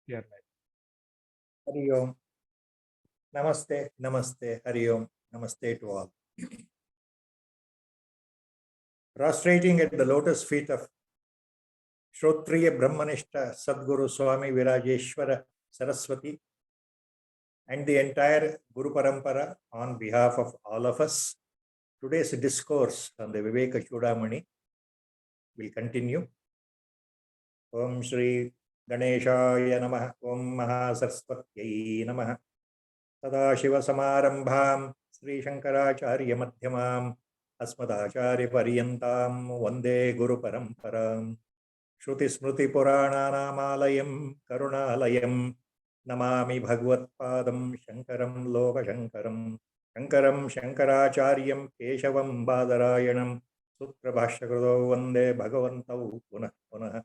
Here. Hari Om. Namaste, Namaste, Hari Om. Namaste to all. Prostrating at the lotus feet of Shrotriya Brahmanishta Sadguru Swami Virajeshwara Saraswati and the entire Guru Parampara on behalf of all of us, today's discourse on the Viveka Chudamani will continue. Om Shri Ganeshaya Namah, Om Mahasaraswatyai Namah, Sadashiva Samarambham, Sri Shankaracharya Madhyamam, Asmadacharya Paryantam, Vande Guru Paramparam, Shruti Smruti Purananamalayam, Karunalayam, Namami Bhagavatpadam, Shankaram Loka Shankaram, Shankaram Shankaracharyam, Keshavam Badarayanam, Sutra Bhashyakrito Vande Bhagavantau Punah Punah,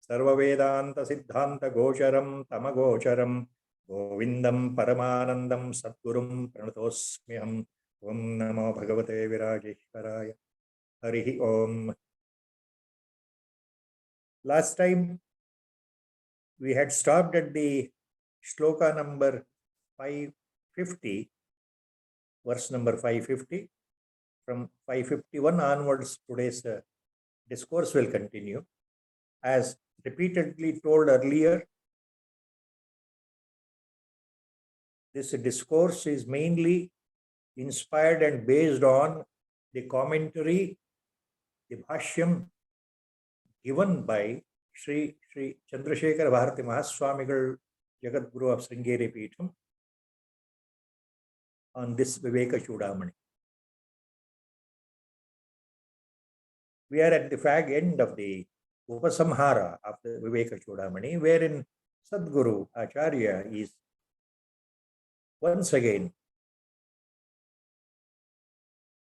Sarva Vedanta Siddhanta Gocharam Tamagocharam, Govindam Paramanandam Satgurum Pranatosmyam. Om Namo Bhagavate Virajeshwaraya. Harihi Om. Last time we had stopped at the shloka number 550, verse number 550. From 551 onwards, today's discourse will continue. As repeatedly told earlier, this discourse is mainly inspired and based on the commentary, the bhashyam given by Sri Chandrasekhara Bharati Mahaswamigal, Jagadguru of Sringeri Peetham, on this Viveka Chudamani. We are at the fag end of the Upasamhara of the Viveka Chudamani, wherein Sadguru Acharya is once again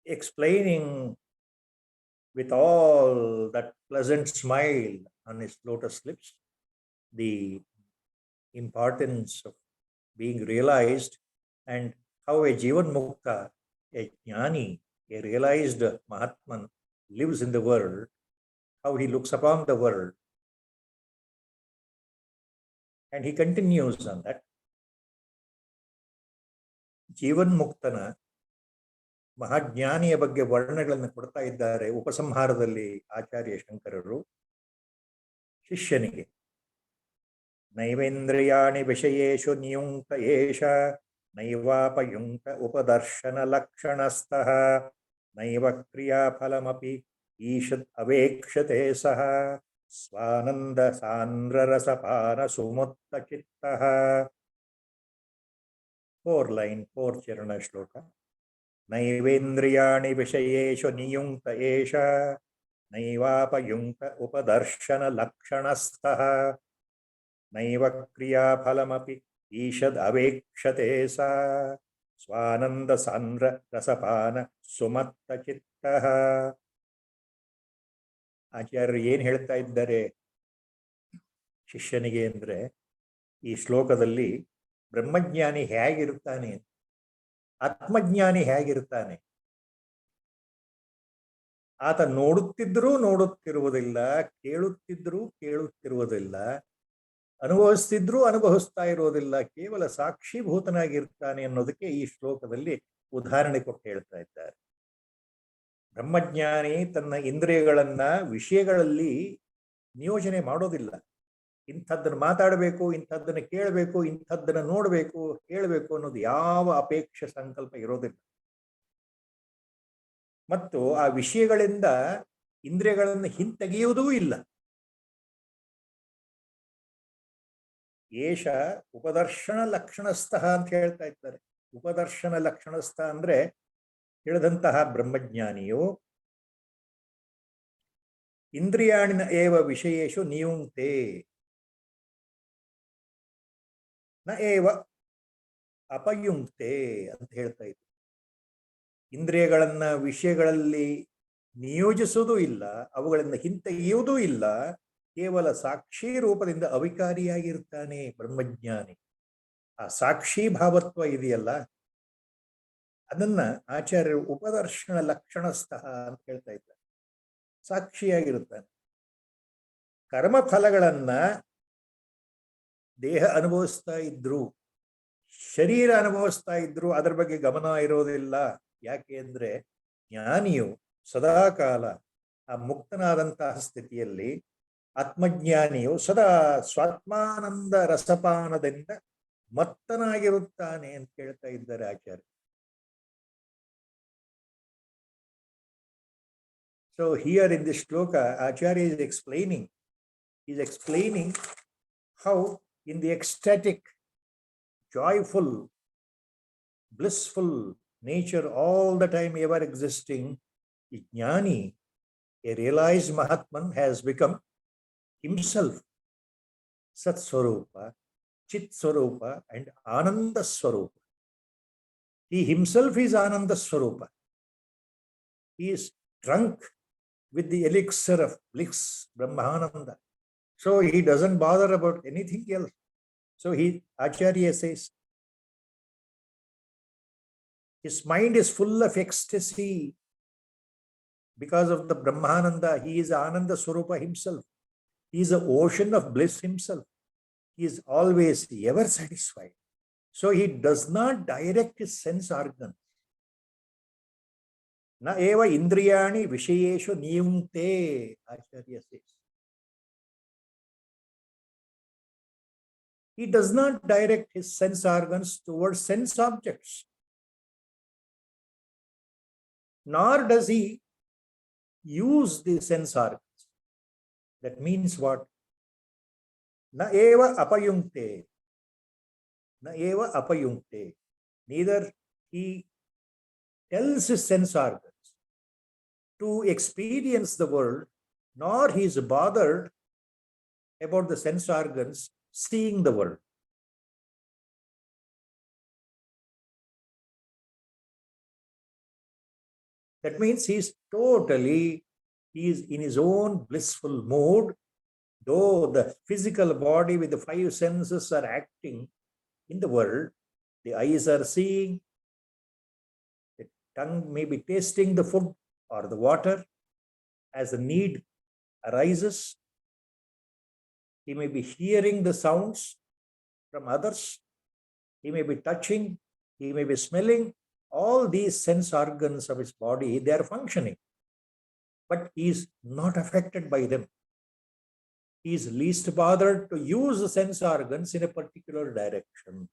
explaining with all that pleasant smile on his lotus lips the importance of being realized and how a Jivan Mukta, a Jnani, a realized Mahatman lives in the world, how he looks upon the world. And he continues on that. Jivan Muktana ಮಹಾಜ್ಞಾನಿಯ ಬಗ್ಗೆ ವರ್ಣಗಳನ್ನು ಕೊಡ್ತಾ ಇದ್ದಾರೆ ಉಪಸಂಹಾರದಲ್ಲಿ ಆಚಾರ್ಯ ಶಂಕರರು ಶಿಷ್ಯನಿಗೆ. ನೈವೇಂದ್ರಿಯಾಣಿ ವಿಷಯೇಷು ನಿಯುಂಕ್ತ ಏಷ ನೈವಾಪಯುಂಕ್ತ ಉಪದರ್ಶನ ಲಕ್ಷಣಸ್ಥಃ ನೈವ ಕ್ರಿಯಾಫಲಮಪಿ ಈಷದ್ ಅವೇಕ್ಷತೆ ಸಹ Swanand ಸಾಂದ್ರರಸಪಾನ ಸುಮುತ್ತ ಚಿತ್ತಃ. 4 line 4 ಚರಣ ಶ್ಲೋಕ. ನೈವೇಂದ್ರಿಯಾಣಿ ವಿಷಯೇಷು ನಿಯುಂಕ್ತ ಏಷ ನೈವಾಪಯುಂಕ್ತ ಉಪದರ್ಶನ ಲಕ್ಷಣಸ್ಥಃ ನೈವ ಕ್ರಿಯಾಫಲಮಪಿ ಈಷದ್ ಅವೇಕ್ಷತೆ ಸಾ ಸ್ವಾನಂದ ಸಾಂದ್ರ ರಸಪಾನ ಸುಮತ್ತ ಚಿತ್ತಃ. ಆಚಾರ್ಯರು ಏನು ಹೇಳ್ತಾ ಇದ್ದಾರೆ ಶಿಷ್ಯನಿಗೆ ಅಂದರೆ, ಈ ಶ್ಲೋಕದಲ್ಲಿ ಬ್ರಹ್ಮಜ್ಞಾನಿ ಹೇಗಿರುತ್ತಾನೆ, ಆತ್ಮಜ್ಞಾನಿ ಹೇಗಿರ್ತಾನೆ, ಆತ ನೋಡುತ್ತಿದ್ದರೂ ನೋಡುತ್ತಿರುವುದಿಲ್ಲ, ಕೇಳುತ್ತಿದ್ದರೂ ಕೇಳುತ್ತಿರುವುದಿಲ್ಲ, ಅನುಭವಿಸ್ತಿದ್ರೂ ಅನುಭವಿಸ್ತಾ ಇರುವುದಿಲ್ಲ, ಕೇವಲ ಸಾಕ್ಷೀಭೂತನಾಗಿರ್ತಾನೆ ಅನ್ನೋದಕ್ಕೆ ಈ ಶ್ಲೋಕದಲ್ಲಿ ಉದಾಹರಣೆ ಕೊಟ್ಟು ಹೇಳ್ತಾ ಇದ್ದಾರೆ. ಬ್ರಹ್ಮಜ್ಞಾನಿ ತನ್ನ ಇಂದ್ರಿಯಗಳನ್ನ ವಿಷಯಗಳಲ್ಲಿ ನಿಯೋಜನೆ ಮಾಡೋದಿಲ್ಲ. ಇಂಥದ್ದನ್ನು ಮಾತಾಡಬೇಕು, ಇಂಥದ್ದನ್ನು ಕೇಳಬೇಕು, ಇಂಥದ್ದನ್ನು ನೋಡಬೇಕು, ಹೇಳಬೇಕು ಅನ್ನೋದು ಯಾವ ಅಪೇಕ್ಷೆ ಸಂಕಲ್ಪ ಇರೋದಿಲ್ಲ. ಮತ್ತು ಆ ವಿಷಯಗಳಿಂದ ಇಂದ್ರಿಯಗಳನ್ನು ಹಿಂತೆಗೆಯುವುದೂ ಇಲ್ಲ. ಏಷ ಉಪದರ್ಶನ ಲಕ್ಷಣಸ್ಥಃ ಅಂತ ಹೇಳ್ತಾ ಇದ್ದಾರೆ. ಉಪದರ್ಶನ ಲಕ್ಷಣಸ್ಥ ಅಂದ್ರೆ ಹೇಳಿದಂತಹ ಬ್ರಹ್ಮಜ್ಞಾನಿಯು ಇಂದ್ರಿಯಾಣಿನ ಏವ ವಿಷಯೇಷು ನಿಯುಂಕ್ತೆ ನ ಏವ ಅಪಯುಂಕ್ತೆ ಅಂತ ಹೇಳ್ತಾ ಇದ್ರು. ಇಂದ್ರಿಯಗಳನ್ನ ವಿಷಯಗಳಲ್ಲಿ ನಿಯೋಜಿಸುವುದೂ ಇಲ್ಲ, ಅವುಗಳಿಂದ ಹಿಂತೆಗೆಯುವುದೂ ಇಲ್ಲ, ಕೇವಲ ಸಾಕ್ಷಿ ರೂಪದಿಂದ ಅವಿಕಾರಿಯಾಗಿರ್ತಾನೆ ಬ್ರಹ್ಮಜ್ಞಾನಿ. ಆ ಸಾಕ್ಷಿ ಭಾವತ್ವ ಇದೆಯಲ್ಲ, ಅದನ್ನ ಆಚಾರ್ಯರು ಉಪದರ್ಶನ ಲಕ್ಷಣಸ್ಥಃ ಅಂತ ಹೇಳ್ತಾ ಇದ್ದಾರೆ. ಸಾಕ್ಷಿಯಾಗಿರುತ್ತಾನೆ. ಕರ್ಮಫಲಗಳನ್ನ ದೇಹ ಅನುಭವಿಸ್ತಾ ಇದ್ರು, ಶರೀರ ಅನುಭವಿಸ್ತಾ ಇದ್ರು, ಅದರ ಬಗ್ಗೆ ಗಮನ ಇರೋದಿಲ್ಲ. ಯಾಕೆ ಅಂದ್ರೆ ಜ್ಞಾನಿಯು ಸದಾಕಾಲ ಆ ಮುಕ್ತನಾದಂತಹ ಸ್ಥಿತಿಯಲ್ಲಿ, ಆತ್ಮಜ್ಞಾನಿಯು ಸದಾ ಸ್ವಾತ್ಮಾನಂದ ರಸಪಾನದಿಂದ ಮತ್ತನಾಗಿರುತ್ತಾನೆ ಅಂತ ಹೇಳ್ತಾ ಇದ್ದಾರೆ ಆಚಾರ್ಯ. So here in this shloka, Acharya is explaining how in the ecstatic, joyful, blissful nature all the time ever existing, the Jnani, a realized Mahatman, has become himself Sat Swarupa, Chit Swarupa and Ananda Swarupa. He himself is Ananda Swarupa. He is drunk with the elixir of bliss, Brahmananda. So he doesn't bother about anything else. So Acharya says, his mind is full of ecstasy because of the Brahmananda. He is Ananda Swarupa himself. He is the ocean of bliss himself. He is always ever satisfied. So he does not direct his sense organs. Na eva indriyani vishayeshu niyunte, Acharya says. He does not direct his sense organs towards sense objects. Nor does he use the sense organs. That means what? Na eva apayunkte. Na eva apayunkte. Neither he tells his sense organs to experience the world, nor he is bothered about the sense organs seeing the world. That means he is in his own blissful mood, though the physical body with the five senses are acting in the world. The eyes are seeing, the tongue may be tasting the food or the water as the need arises. He may be hearing the sounds from others. He may be touching, he may be smelling. All these sense organs of his body, they are functioning, but he is not affected by them. He is least bothered to use the sense organs in a particular direction.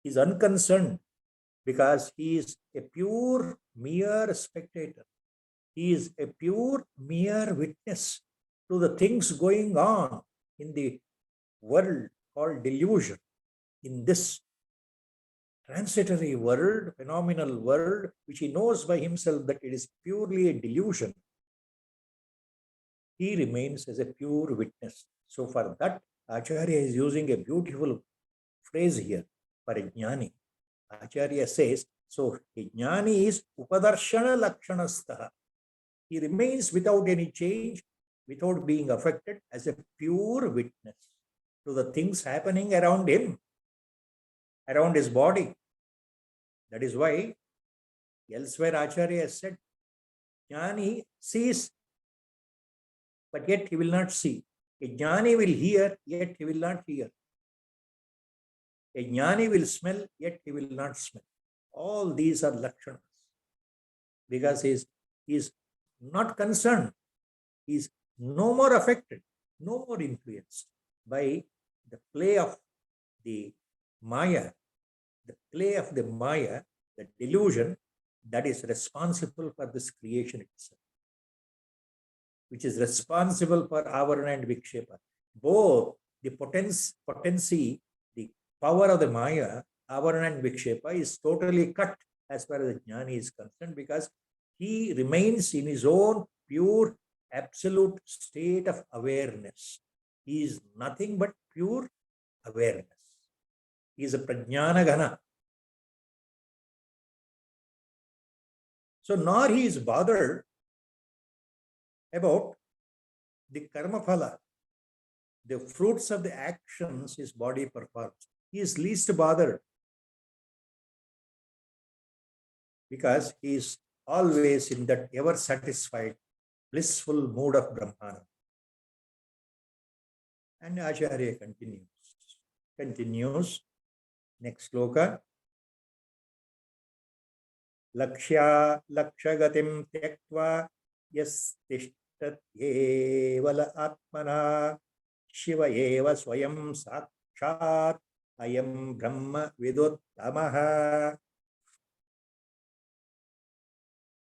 He is unconcerned because he is a pure, mere spectator. He is a pure, mere witness to the things going on in the world called delusion. In this transitory world, phenomenal world, which he knows by himself that it is purely a delusion, he remains as a pure witness. So for that, Acharya is using a beautiful phrase here for a jnani. Acharya says, so a jnani is upadarshana lakshanastaha. He remains without any change, without being affected, as a pure witness to the things happening around him, around his body. That is why elsewhere Acharya has said, jnani sees, but yet he will not see. A jnani will hear, yet he will not hear. A jnani will smell, yet he will not smell. All these are lakshanas. Because he is not concerned. He is no more affected, no more influenced by the play of the Maya, the delusion that is responsible for this creation itself, which is responsible for avarana and vikshepa. Both the potency, the power of the Maya, avarana and vikshepa, is totally cut as far as the jnani is concerned, because he remains in his own pure, absolute state of awareness. He is nothing but pure awareness. He is a prajnana gana. So nor he is bothered about the karma phala, the fruits of the actions his body performs. He is least bothered because he is always in that ever satisfied, blissful mood of Brahmana. And Acharya continues. Continues. Next sloka. Lakshagatim tyaktva yastishtatyevala atmana Shiva eva swayam sakshat ayam brahma viduttamaha.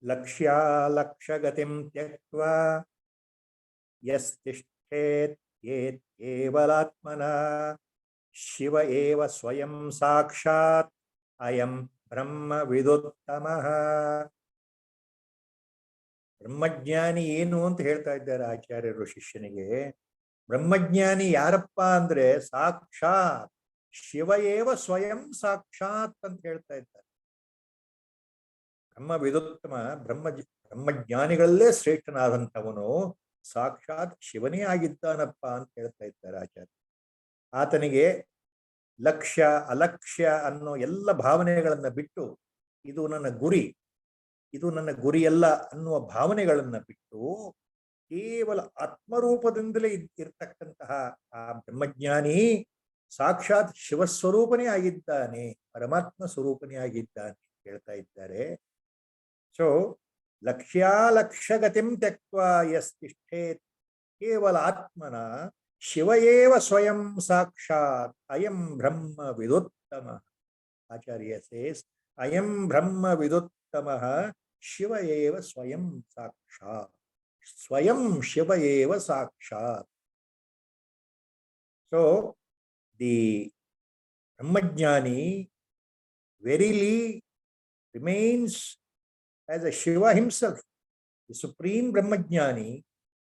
Lakshagatim tyaktva yastishtatyevala atmana Shiva eva swayam sakshat ayam brahma viduttamaha. ಬ್ರಹ್ಮಜ್ಞಾನಿ ಏನು ಅಂತ ಹೇಳ್ತಾ ಇದ್ದಾರೆ ಆಚಾರ್ಯರು ಶಿಷ್ಯನಿಗೆ. ಬ್ರಹ್ಮಜ್ಞಾನಿ ಯಾರಪ್ಪ ಅಂದ್ರೆ ಸಾಕ್ಷಾತ್ ಶಿವ ಏವ ಸ್ವಯಂ ಸಾಕ್ಷಾತ್ ಅಂತ ಹೇಳ್ತಾ ಇದ್ದಾರೆ. ಬ್ರಹ್ಮ ವಿದುತ್ತಮ ಬ್ರಹ್ಮಜ್ಞಾನಿಗಳಲ್ಲೇ ಶ್ರೇಷ್ಠನಾದಂಥವನು ಸಾಕ್ಷಾತ್ ಶಿವನೇ ಆಗಿದ್ದಾನಪ್ಪ ಅಂತ ಹೇಳ್ತಾ ಇದ್ದಾರೆ ಆಚಾರ್ಯ. ಆತನಿಗೆ ಲಕ್ಷ್ಯ ಅಲಕ್ಷ್ಯ ಅನ್ನೋ ಎಲ್ಲ ಭಾವನೆಗಳನ್ನ ಬಿಟ್ಟು ಇದು ನನ್ನ ಗುರಿ, ಇದು ನನ್ನ ಗುರಿಯಲ್ಲ ಅನ್ನುವ ಭಾವನೆಗಳನ್ನ ಬಿಟ್ಟು ಕೇವಲ ಆತ್ಮರೂಪದಿಂದಲೇ ಇರ್ತಕ್ಕಂತಹ ಆ ಬ್ರಹ್ಮಜ್ಞಾನಿ ಸಾಕ್ಷಾತ್ ಶಿವಸ್ವರೂಪನೇ ಆಗಿದ್ದಾನೆ, ಪರಮಾತ್ಮ ಸ್ವರೂಪನೇ ಆಗಿದ್ದಾನೆ ಹೇಳ್ತಾ ಇದ್ದಾರೆ. ಸೊ ಲಕ್ಷ್ಯಗತಿಂ ತ್ಯಕ್ತ್ವಾ ಯಸ್ತಿಷ್ಠೇತ್ ಕೇವಲ ಆತ್ಮನ ಶಿವ ಏವ ಸ್ವಯಂ ಸಾಕ್ಷಾತ್ ಅಯಂ ಬ್ರಹ್ಮ ವಿದುತ್ತಮ. ಆಚಾರ್ಯ ಸೇಸ್ ಅಯಂ ಬ್ರಹ್ಮ ವಿದುತ್ತಮಃ ಶಿವ ಏವ ಸ್ವಯಂ ಸಾಕ್ಷಾತ್. ಸ್ವಯಂ ಶಿವ ಏವ ಸಾಕ್ಷಾತ್. ಸೊ ದಿ ಬ್ರಹ್ಮಜ್ಞಾನಿ verily remains as a Shiva himself. The supreme Brahmajnani,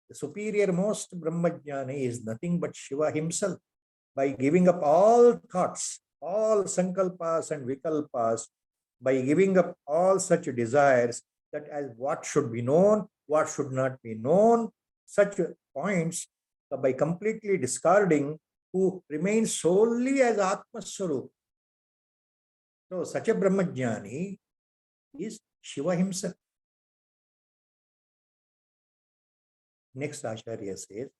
the superior most Brahmajnani is nothing but Shiva himself. By giving up all thoughts, all sankalpas and vikalpas, by giving up all such desires that as what should be known, what should not be known, such points, by completely discarding, who remains solely as Atma Swarup. So such a Brahmajnani is Shiva himself. Next Acharya says,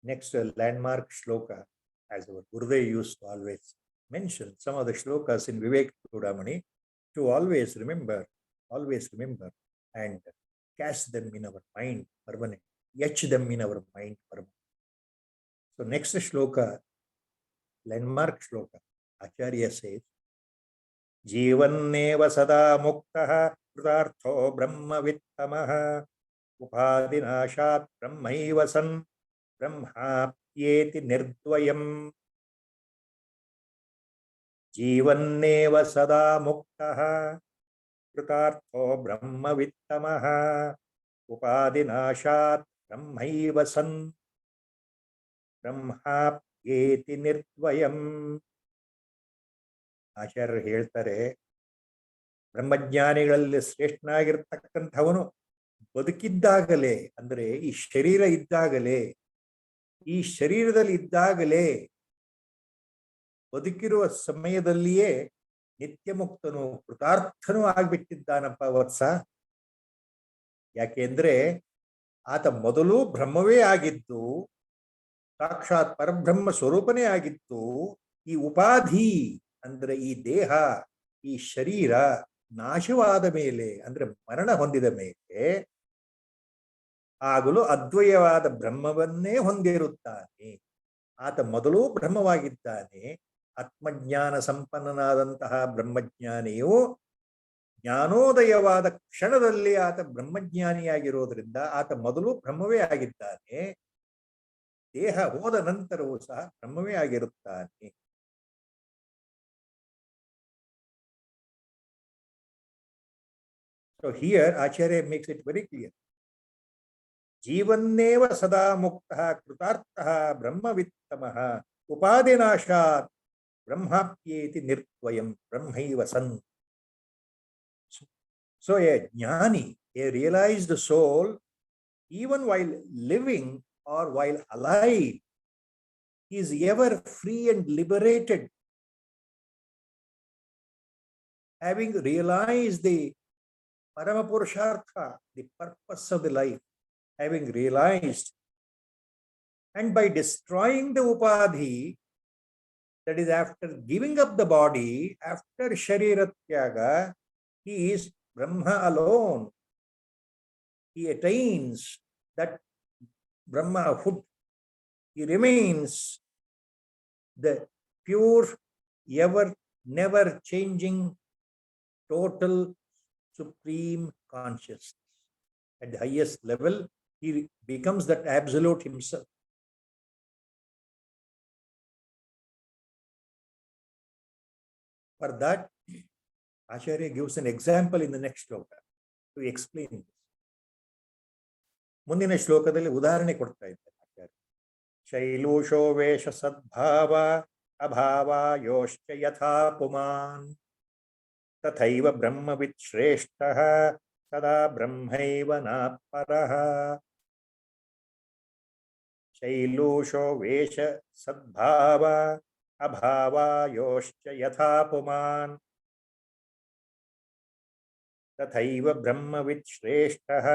next landmark shloka, as our Gurudev used to always mention some of the shlokas in Viveka Chudamani, to always remember and catch them in our mind permanent, etch them in our mind permanent. So next shloka, landmark shloka, Acharya says, Jivanneva sada muktaha krutartho brahma vittamaha upadinashat brahmaiva san brahmapyeti nirdvayam. Jivanneva sada muktaha krutartho brahma vittamaha upadinashat brahmaiva san brahmapyeti nirdvayam. ಆಚಾರ್ಯರು ಹೇಳ್ತಾರೆ, ಬ್ರಹ್ಮಜ್ಞಾನಿಗಳಲ್ಲಿ ಶ್ರೇಷ್ಠನಾಗಿರ್ತಕ್ಕಂಥವನು ಬದುಕಿದ್ದಾಗಲೇ, ಅಂದರೆ ಈ ಶರೀರ ಇದ್ದಾಗಲೇ, ಈ ಶರೀರದಲ್ಲಿ ಇದ್ದಾಗಲೇ, ಬದುಕಿರುವ ಸಮಯದಲ್ಲಿಯೇ ನಿತ್ಯ ಮುಕ್ತನು ಕೃತಾರ್ಥನೂ ಆಗ್ಬಿಟ್ಟಿದ್ದಾನಪ್ಪ ವತ್ಸ. ಯಾಕೆಂದ್ರೆ ಆತ ಮೊದಲು ಬ್ರಹ್ಮವೇ ಆಗಿದ್ದು, ಸಾಕ್ಷಾತ್ ಪರಬ್ರಹ್ಮ ಸ್ವರೂಪನೇ ಆಗಿತ್ತು. ಈ ಉಪಾಧಿ ಅಂದ್ರೆ ಈ ದೇಹ, ಈ ಶರೀರ ನಾಶವಾದ ಮೇಲೆ, ಅಂದ್ರೆ ಮರಣ ಹೊಂದಿದ ಮೇಲೆ ಆಗಲೂ ಅದ್ವಯವಾದ ಬ್ರಹ್ಮವನ್ನೇ ಹೊಂದಿರುತ್ತಾನೆ. ಆತ ಮೊದಲು ಬ್ರಹ್ಮವಾಗಿದ್ದಾನೆ. ಆತ್ಮಜ್ಞಾನ ಸಂಪನ್ನನಾದಂತಹ ಬ್ರಹ್ಮಜ್ಞಾನಿಯು ಜ್ಞಾನೋದಯವಾದ ಕ್ಷಣದಲ್ಲಿ ಆತ ಬ್ರಹ್ಮಜ್ಞಾನಿಯಾಗಿರೋದ್ರಿಂದ ಆತ ಮೊದಲು ಬ್ರಹ್ಮವೇ ಆಗಿದ್ದಾನೆ. ದೇಹ ಹೋದ ನಂತರವೂ ಸಹ ಬ್ರಹ್ಮವೇ ಆಗಿರುತ್ತಾನೆ. So here Acharya makes it very clear. Jivanneva sada muktaha krutarthaha brahmavittamah upadinashat brahmapyeti nirtvayam brahmaiva san. So a jnani, a realized soul, even while living or while alive, is ever free and liberated, having realized the Paramapurushartha, the purpose of the life, having realized, and by destroying the upadhi, That is, after giving up the body, after Shariratyaga, he is Brahma alone. He attains that Brahmahood. He remains the pure, ever, never changing, total, supreme consciousness. At the highest level, he becomes that absolute himself. For that, Acharya gives an example in the next shloka to explain this. ಮುಂದಿನ ಶ್ಲೋಕದಲ್ಲಿ ಉದಾಹರಣೆ ಕೊಡ್ತಾ ಇದ್ದಾರೆ ಆಚಾರ್ಯ. ಶೈಲೂಷೋ ವೇಷ ಸದ್ಭಾವ ಅಭಾವ ಯೋಶ್ಚ ಯಥಾ ಪುಮಾನ್ ತಥೈವ ಬ್ರಹ್ಮವಿತ್ ಶ್ರೇಷ್ಠಃ ಸದಾ ಬ್ರಹ್ಮೈವ ನಾಪರಃ. ಶೈಲೂಷೋ ವೇಷ ಸದ್ಭಾವ ಅಭಾವ ಯೋಶ್ಚ ಯಥಾ ಪುಮಾನ್ ತಥೈವ ಬ್ರಹ್ಮವಿತ್ ಶ್ರೇಷ್ಠಃ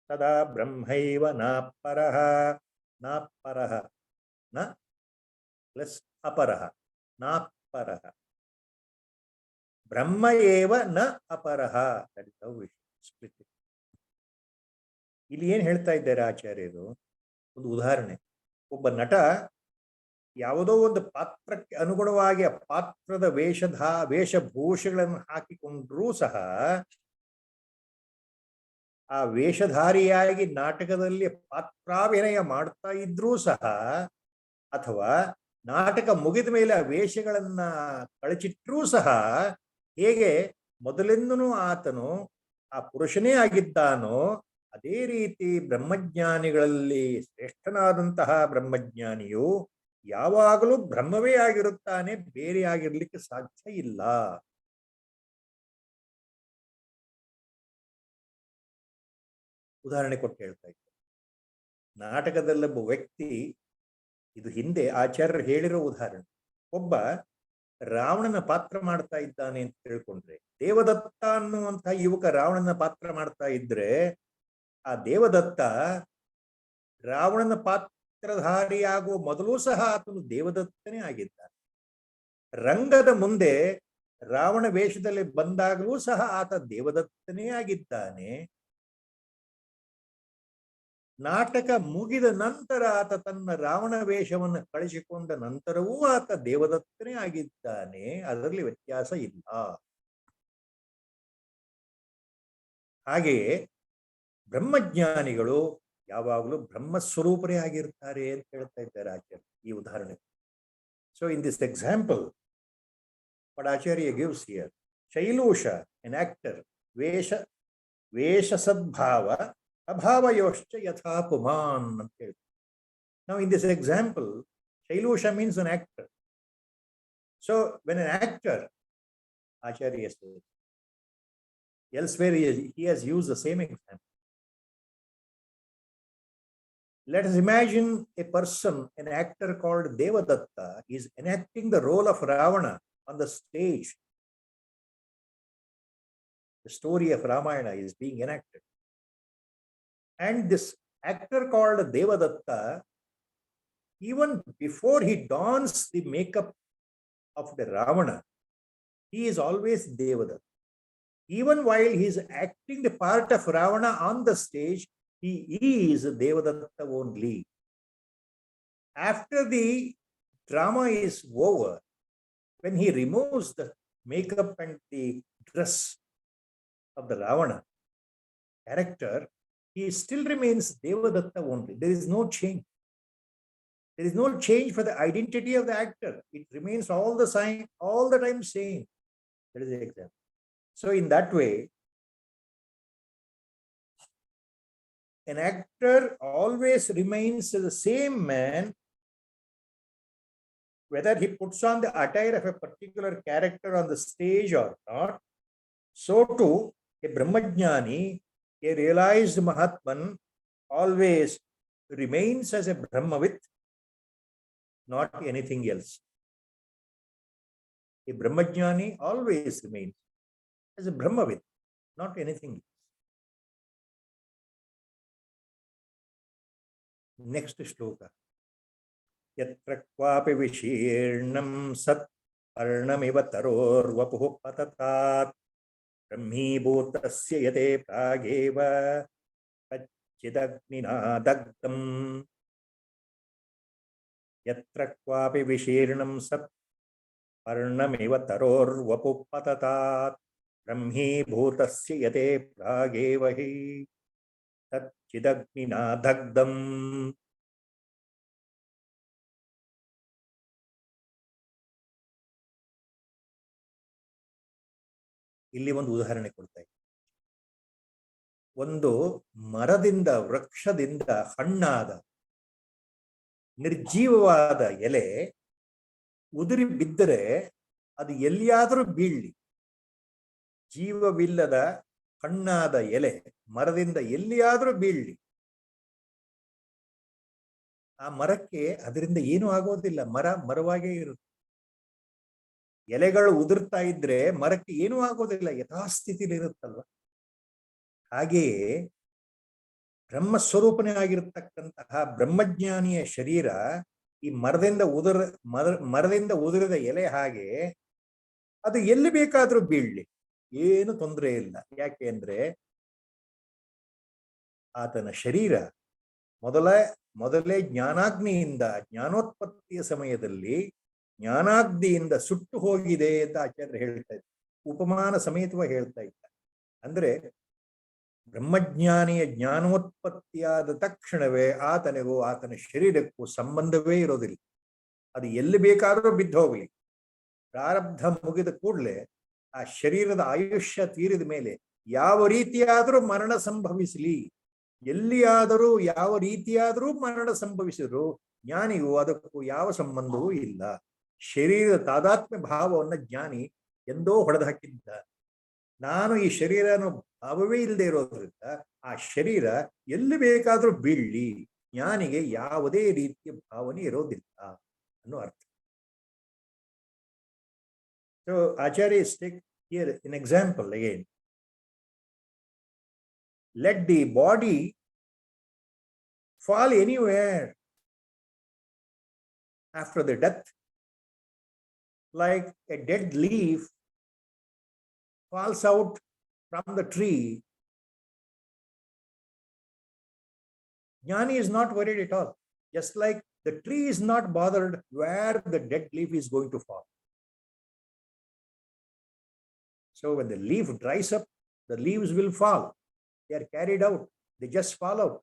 ಸದಾ ಬ್ರಹ್ಮೈವ ನಾಪರಃ. ನಾಪರಃ ನ ಪ್ಲಸ್ ಅಪರಃ, ನಾಪರಃ. ಬ್ರಹ್ಮ ಏವ ನ ಅಪರಃ. ಇಲ್ಲಿ ಏನ್ ಹೇಳ್ತಾ ಇದ್ದಾರೆ ಆಚಾರ್ಯರು? ಒಂದು ಉದಾಹರಣೆ. ಒಬ್ಬ ನಟ ಯಾವುದೋ ಒಂದು ಪಾತ್ರಕ್ಕೆ ಅನುಗುಣವಾಗಿ ಆ ಪಾತ್ರದ ವೇಷಭೂಷಗಳನ್ನು ಹಾಕಿಕೊಂಡ್ರೂ ಸಹ, ಆ ವೇಷಧಾರಿಯಾಗಿ ನಾಟಕದಲ್ಲಿ ಪಾತ್ರಾಭಿನಯ ಮಾಡ್ತಾ ಇದ್ರೂ ಸಹ, ಅಥವಾ ನಾಟಕ ಮುಗಿದ ಮೇಲೆ ಆ ವೇಷಗಳನ್ನ ಕಳಚಿಟ್ರೂ ಸಹ, ಹೇಗೆ ಮೊದಲಿಂದನೂ ಆತನು ಆ ಪುರುಷನೇ ಆಗಿದ್ದಾನೋ, ಅದೇ ರೀತಿ ಬ್ರಹ್ಮಜ್ಞಾನಿಗಳಲ್ಲಿ ಶ್ರೇಷ್ಠನಾದಂತಹ ಬ್ರಹ್ಮಜ್ಞಾನಿಯು ಯಾವಾಗಲೂ ಬ್ರಹ್ಮವೇ ಆಗಿರುತ್ತಾನೆ, ಬೇರೆ ಆಗಿರ್ಲಿಕ್ಕೆ ಸಾಧ್ಯ ಇಲ್ಲ. ಉದಾಹರಣೆ ಕೊಟ್ಟು ಹೇಳ್ತಾ ಇದ್ದೆ. ನಾಟಕದಲ್ಲೊಬ್ಬ ವ್ಯಕ್ತಿ, ಇದು ಹಿಂದೆ ಆಚಾರ್ಯರು ಹೇಳಿರೋ ಉದಾಹರಣೆ, ಒಬ್ಬ ರಾವಣನ ಪಾತ್ರ ಮಾಡ್ತಾ ಇದ್ದಾನೆ ಅಂತ ತಿಳ್ಕೊಂಡ್ರೆ, ದೇವದತ್ತ ಅನ್ನುವಂತಹ ಯುವಕ ರಾವಣನ ಪಾತ್ರ ಮಾಡ್ತಾ ಇದ್ರೆ, ಆ ದೇವದತ್ತ ರಾವಣನ ಪಾತ್ರಧಾರಿಯಾಗುವ ಮೊದಲು ಸಹ ಆತನು ದೇವದತ್ತನೇ ಆಗಿದ್ದಾನೆ. ರಂಗದ ಮುಂದೆ ರಾವಣ ವೇಷದಲ್ಲಿ ಬಂದಾಗಲೂ ಸಹ ಆತ ದೇವದತ್ತನೇ ಆಗಿದ್ದಾನೆ. ನಾಟಕ ಮುಗಿದ ನಂತರ ಆತ ತನ್ನ ರಾವಣ ವೇಷವನ್ನು ಕಳಿಸಿಕೊಂಡ ನಂತರವೂ ಆತ ದೇವದತ್ತನೇ ಆಗಿದ್ದಾನೆ. ಅದರಲ್ಲಿ ವ್ಯತ್ಯಾಸ ಇಲ್ಲ. ಹಾಗೆಯೇ ಬ್ರಹ್ಮಜ್ಞಾನಿಗಳು ಯಾವಾಗಲೂ ಬ್ರಹ್ಮಸ್ವರೂಪರೇ ಆಗಿರ್ತಾರೆ ಅಂತ ಹೇಳ್ತಾ ಇದ್ದಾರೆ ಆಚಾರ್ಯ ಈ ಉದಾಹರಣೆ. So in this example what Acharya gives here, Shailusha, an actor, Vesha Sadbhava, Abhavayoscha Yatha Puman. Now in this example, Shailusha means an actor. So when an actor, Acharya says, elsewhere he has used the same example. Let us imagine a person, an actor called Devadatta, is enacting the role of Ravana on the stage. The story of Ramayana is being enacted. And this actor called Devadatta, even before he dons the makeup of the Ravana, he is always Devadatta. Even while he is acting the part of Ravana on the stage, he is Devadatta only. After the drama is over, when he removes the makeup and the dress of the Ravana character, he still remains Devadatta only. There is no change. There is no change for the identity of the actor. It remains all the time same. That is the example. So in that way, an actor always remains the same man, whether he puts on the attire of a particular character on the stage or not. So too, a Brahmajnani, a realized Mahatman, always remains as a Brahmavit, not anything else. A Brahmajnani always remains as a Brahmavit, not anything else. Next shloka. ಯತ್ರ ಕ್ವಾಪಿ ವಿಶೀರ್ಣಂ ಸತ್ ಪರ್ಣಮಿವ ತರೋರ್ವಪುಃ ಪತತಾತ್ ಬ್ರಹ್ಮೀಭೂತಸ್ಯ ಯತೆ ಪ್ರಾಗೇವ ತಚ್ಚಿದಗ್ನಿನಾ ದಗ್ಧಂ. ಯತ್ರ ಕ್ವಾಪಿ ವಿಶೀರ್ಣಂ ಸತ್ ಪರ್ಣಮಿವ ತರೋರ್ವಪುಃ ಪತತಾತ್ ಬ್ರಹ್ಮೀಭೂತಸ್ಯ ಯತೆ ಪ್ರಾಗೇವ ಹಿ ತಚ್ಚಿದಗ್ನಿನಾ ದಗ್ಧಂ. ಇಲ್ಲಿ ಒಂದು ಉದಾಹರಣೆ ಕೊಡ್ತಾ ಇದ್ದೀನಿ. ಒಂದು ಮರದಿಂದ, ವೃಕ್ಷದಿಂದ ಹಣ್ಣಾದ ನಿರ್ಜೀವವಾದ ಎಲೆ ಉದುರಿ ಬಿದ್ದರೆ ಅದು ಎಲ್ಲಿಯಾದರೂ ಬೀಳಲಿ, ಜೀವವಿಲ್ಲದ ಹಣ್ಣಾದ ಎಲೆ ಮರದಿಂದ ಎಲ್ಲಿಯಾದರೂ ಬೀಳಲಿ, ಆ ಮರಕ್ಕೆ ಅದರಿಂದ ಏನೂ ಆಗೋದಿಲ್ಲ. ಮರ ಮರವಾಗೇ ಇರುತ್ತೆ. ಎಲೆಗಳು ಉದುರ್ತಾ ಇದ್ರೆ ಮರಕ್ಕೆ ಏನೂ ಆಗೋದಿಲ್ಲ, ಯಥಾಸ್ಥಿತಿಲಿ ಇರುತ್ತಲ್ವ. ಹಾಗೆಯೇ ಬ್ರಹ್ಮಸ್ವರೂಪನೇ ಆಗಿರತಕ್ಕಂತಹ ಬ್ರಹ್ಮಜ್ಞಾನಿಯ ಶರೀರ ಈ ಮರದಿಂದ ಉದುರಿದ ಎಲೆ ಹಾಗೆ ಅದು ಎಲ್ಲಿ ಬೇಕಾದ್ರೂ ಬೀಳಲಿ, ಏನು ತೊಂದರೆ ಇಲ್ಲ. ಯಾಕೆ ಅಂದ್ರೆ ಆತನ ಶರೀರ ಮೊದಲೇ ಜ್ಞಾನಾಗ್ನಿಯಿಂದ, ಜ್ಞಾನೋತ್ಪತ್ತಿಯ ಸಮಯದಲ್ಲಿ ಜ್ಞಾನಾಗ್ನಿಯಿಂದ ಸುಟ್ಟು ಹೋಗಿದೆ ಅಂತ ಆಚಾರ್ಯರು ಹೇಳ್ತಾ ಇದ್ದಾರೆ. ಉಪಮಾನ ಸಮೇತವಾಗಿ ಹೇಳ್ತಾ ಇದ್ದಾರೆ. ಅಂದ್ರೆ ಬ್ರಹ್ಮಜ್ಞಾನಿಯ ಜ್ಞಾನೋತ್ಪತ್ತಿಯಾದ ತಕ್ಷಣವೇ ಆತನಿಗೂ ಆತನ ಶರೀರಕ್ಕೂ ಸಂಬಂಧವೇ ಇರೋದಿಲ್ಲ. ಅದು ಎಲ್ಲಿ ಬೇಕಾದರೂ ಬಿದ್ದು ಹೋಗಲಿ, ಪ್ರಾರಬ್ಧ ಮುಗಿದ ಕೂಡಲೇ ಆ ಶರೀರದ ಆಯುಷ್ಯ ತೀರಿದ ಮೇಲೆ ಯಾವ ರೀತಿಯಾದರೂ ಮರಣ ಸಂಭವಿಸಲಿ, ಎಲ್ಲಿಯಾದರೂ ಯಾವ ರೀತಿಯಾದರೂ ಮರಣ ಸಂಭವಿಸಿದ್ರು ಜ್ಞಾನಿಗೂ ಅದಕ್ಕೂ ಯಾವ ಸಂಬಂಧವೂ ಇಲ್ಲ. ಶರೀರದ ತಾದಾತ್ಮ್ಯ ಭಾವವನ್ನು ಜ್ಞಾನಿ ಎಂದೋ ಹೊಡೆದು ಹಾಕಿದ್ದ. ನಾನು ಈ ಶರೀರನ ಭಾವವೇ ಇಲ್ಲದೆ ಇರೋದ್ರಿಂದ ಆ ಶರೀರ ಎಲ್ಲಿ ಬೇಕಾದ್ರೂ ಬೀಳಲಿ, ಜ್ಞಾನಿಗೆ ಯಾವುದೇ ರೀತಿಯ ಭಾವನೆ ಇರೋದಿಲ್ಲ ಅನ್ನೋ ಅರ್ಥ. So Acharya is take here an example again. Let the body fall anywhere after the death, like a dead leaf falls out from the tree. Jnani is not worried at all. Just like the tree is not bothered where the dead leaf is going to fall. So when the leaf dries up, the leaves will fall. They are carried out. They just fall out.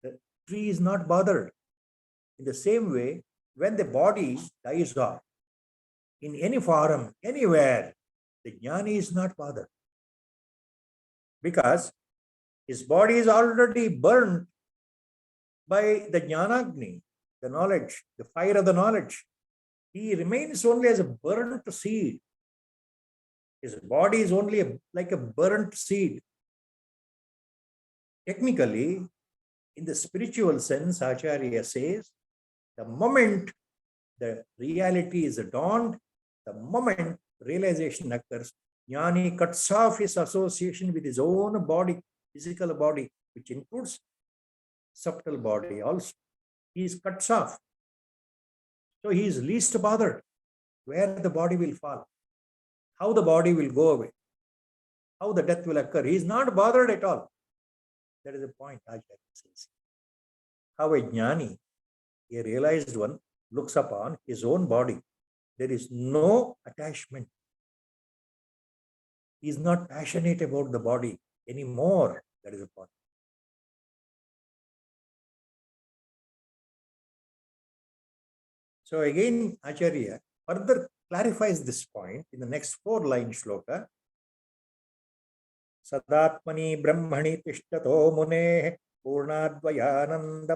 The tree is not bothered. In the same way, when the body dies off, in any forum, anywhere, the jnani is not bothered. Because his body is already burned by the jnanagni, the knowledge, the fire of the knowledge. He remains only as a burnt seed. His body is only like a burnt seed. Technically, in the spiritual sense, Acharya says, the moment the reality is dawned, the moment realization occurs, Jnani cuts off his association with his own body, physical body, which includes subtle body also. He is cuts off. So he is least bothered where the body will fall, how the body will go away, how the death will occur. He is not bothered at all. That is the point Acharya says. How a jnani, a realized one, looks upon his own body. There is no attachment. He is not passionate about the body anymore. That is the point. So again, Acharya further clarifies this point in the next 4-line shloka. Sadatmani brahmani tishtato mune purnadvayananda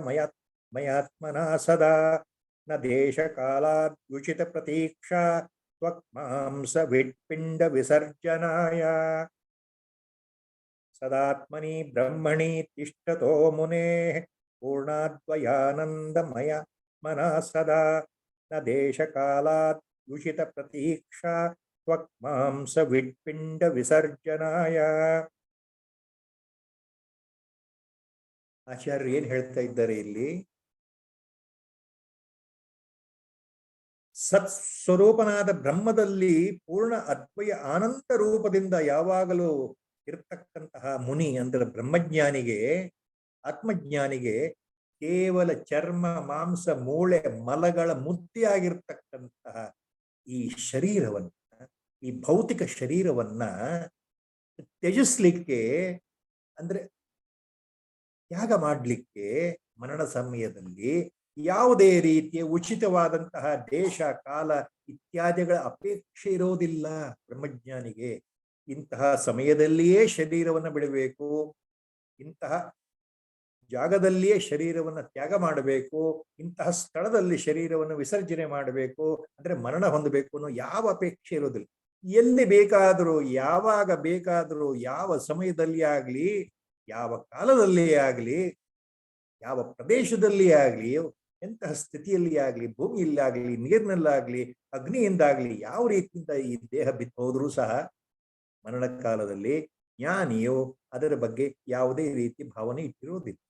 mayatmana sada na desha kalat yuchita pratiksha tvakmamsa vidpinda visarjanaya. Sadatmani brahmani tishtato mune purnadvayananda mayatmana sada na desha kalat yuchita pratiksha tvakmamsa vidpinda visarjanaya. ಆಚಾರ್ಯರು ಏನು ಹೇಳ್ತಾ ಇದ್ದಾರೆ ಇಲ್ಲಿ? ಸತ್ಸ್ವರೂಪನಾದ ಬ್ರಹ್ಮದಲ್ಲಿ ಪೂರ್ಣ ಅದ್ವಯ ಆನಂದ ರೂಪದಿಂದ ಯಾವಾಗಲೂ ಇರತಕ್ಕಂತಹ ಮುನಿ ಅಂದರೆ ಬ್ರಹ್ಮಜ್ಞಾನಿಗೆ, ಆತ್ಮಜ್ಞಾನಿಗೆ ಕೇವಲ ಚರ್ಮ, ಮಾಂಸ, ಮೂಳೆ, ಮಲಗಳ ಮುದ್ದಿಯಾಗಿರ್ತಕ್ಕಂತಹ ಈ ಶರೀರವನ್ನ, ಈ ಭೌತಿಕ ಶರೀರವನ್ನ ತ್ಯಜಿಸ್ಲಿಕ್ಕೆ ಅಂದ್ರೆ ತ್ಯಾಗ ಮಾಡಲಿಕ್ಕೆ ಮರಣ ಸಮಯದಲ್ಲಿ ಯಾವುದೇ ರೀತಿಯ ಉಚಿತವಾದಂತಹ ದೇಶ, ಕಾಲ ಇತ್ಯಾದಿಗಳ ಅಪೇಕ್ಷೆ ಇರೋದಿಲ್ಲ ಬ್ರಹ್ಮಜ್ಞಾನಿಗೆ. ಇಂತಹ ಸಮಯದಲ್ಲಿಯೇ ಶರೀರವನ್ನು ಬಿಡಬೇಕು, ಇಂತಹ ಜಾಗದಲ್ಲಿಯೇ ಶರೀರವನ್ನು ತ್ಯಾಗ ಮಾಡಬೇಕು, ಇಂತಹ ಸ್ಥಳದಲ್ಲಿ ಶರೀರವನ್ನು ವಿಸರ್ಜನೆ ಮಾಡಬೇಕು, ಅಂದ್ರೆ ಮರಣ ಹೊಂದಬೇಕು ಅನ್ನೋ ಯಾವ ಅಪೇಕ್ಷೆ ಇರೋದಿಲ್ಲ. ಎಲ್ಲಿ ಬೇಕಾದರೂ, ಯಾವಾಗ ಬೇಕಾದರೂ, ಯಾವ ಸಮಯದಲ್ಲಿ ಆಗಲಿ, ಯಾವ ಕಾಲದಲ್ಲಿ ಆಗಲಿ, ಯಾವ ಪ್ರದೇಶದಲ್ಲಿ ಆಗಲಿ, ಎಂತಹ ಸ್ಥಿತಿಯಲ್ಲಿ ಆಗಲಿ, ಭೂಮಿಯಲ್ಲಾಗಲಿ, ನೀರಿನಲ್ಲಾಗಲಿ, ಅಗ್ನಿಯಿಂದಾಗಲಿ, ಯಾವ ರೀತಿಯಿಂದ ಈ ದೇಹ ಬಿದ್ದು ಹೋದ್ರೂ ಸಹ ಮರಣ ಕಾಲದಲ್ಲಿ ಜ್ಞಾನಿಯು ಅದರ ಬಗ್ಗೆ ಯಾವುದೇ ರೀತಿ ಭಾವನೆ ಇಟ್ಟಿರುವುದಿಲ್ಲ.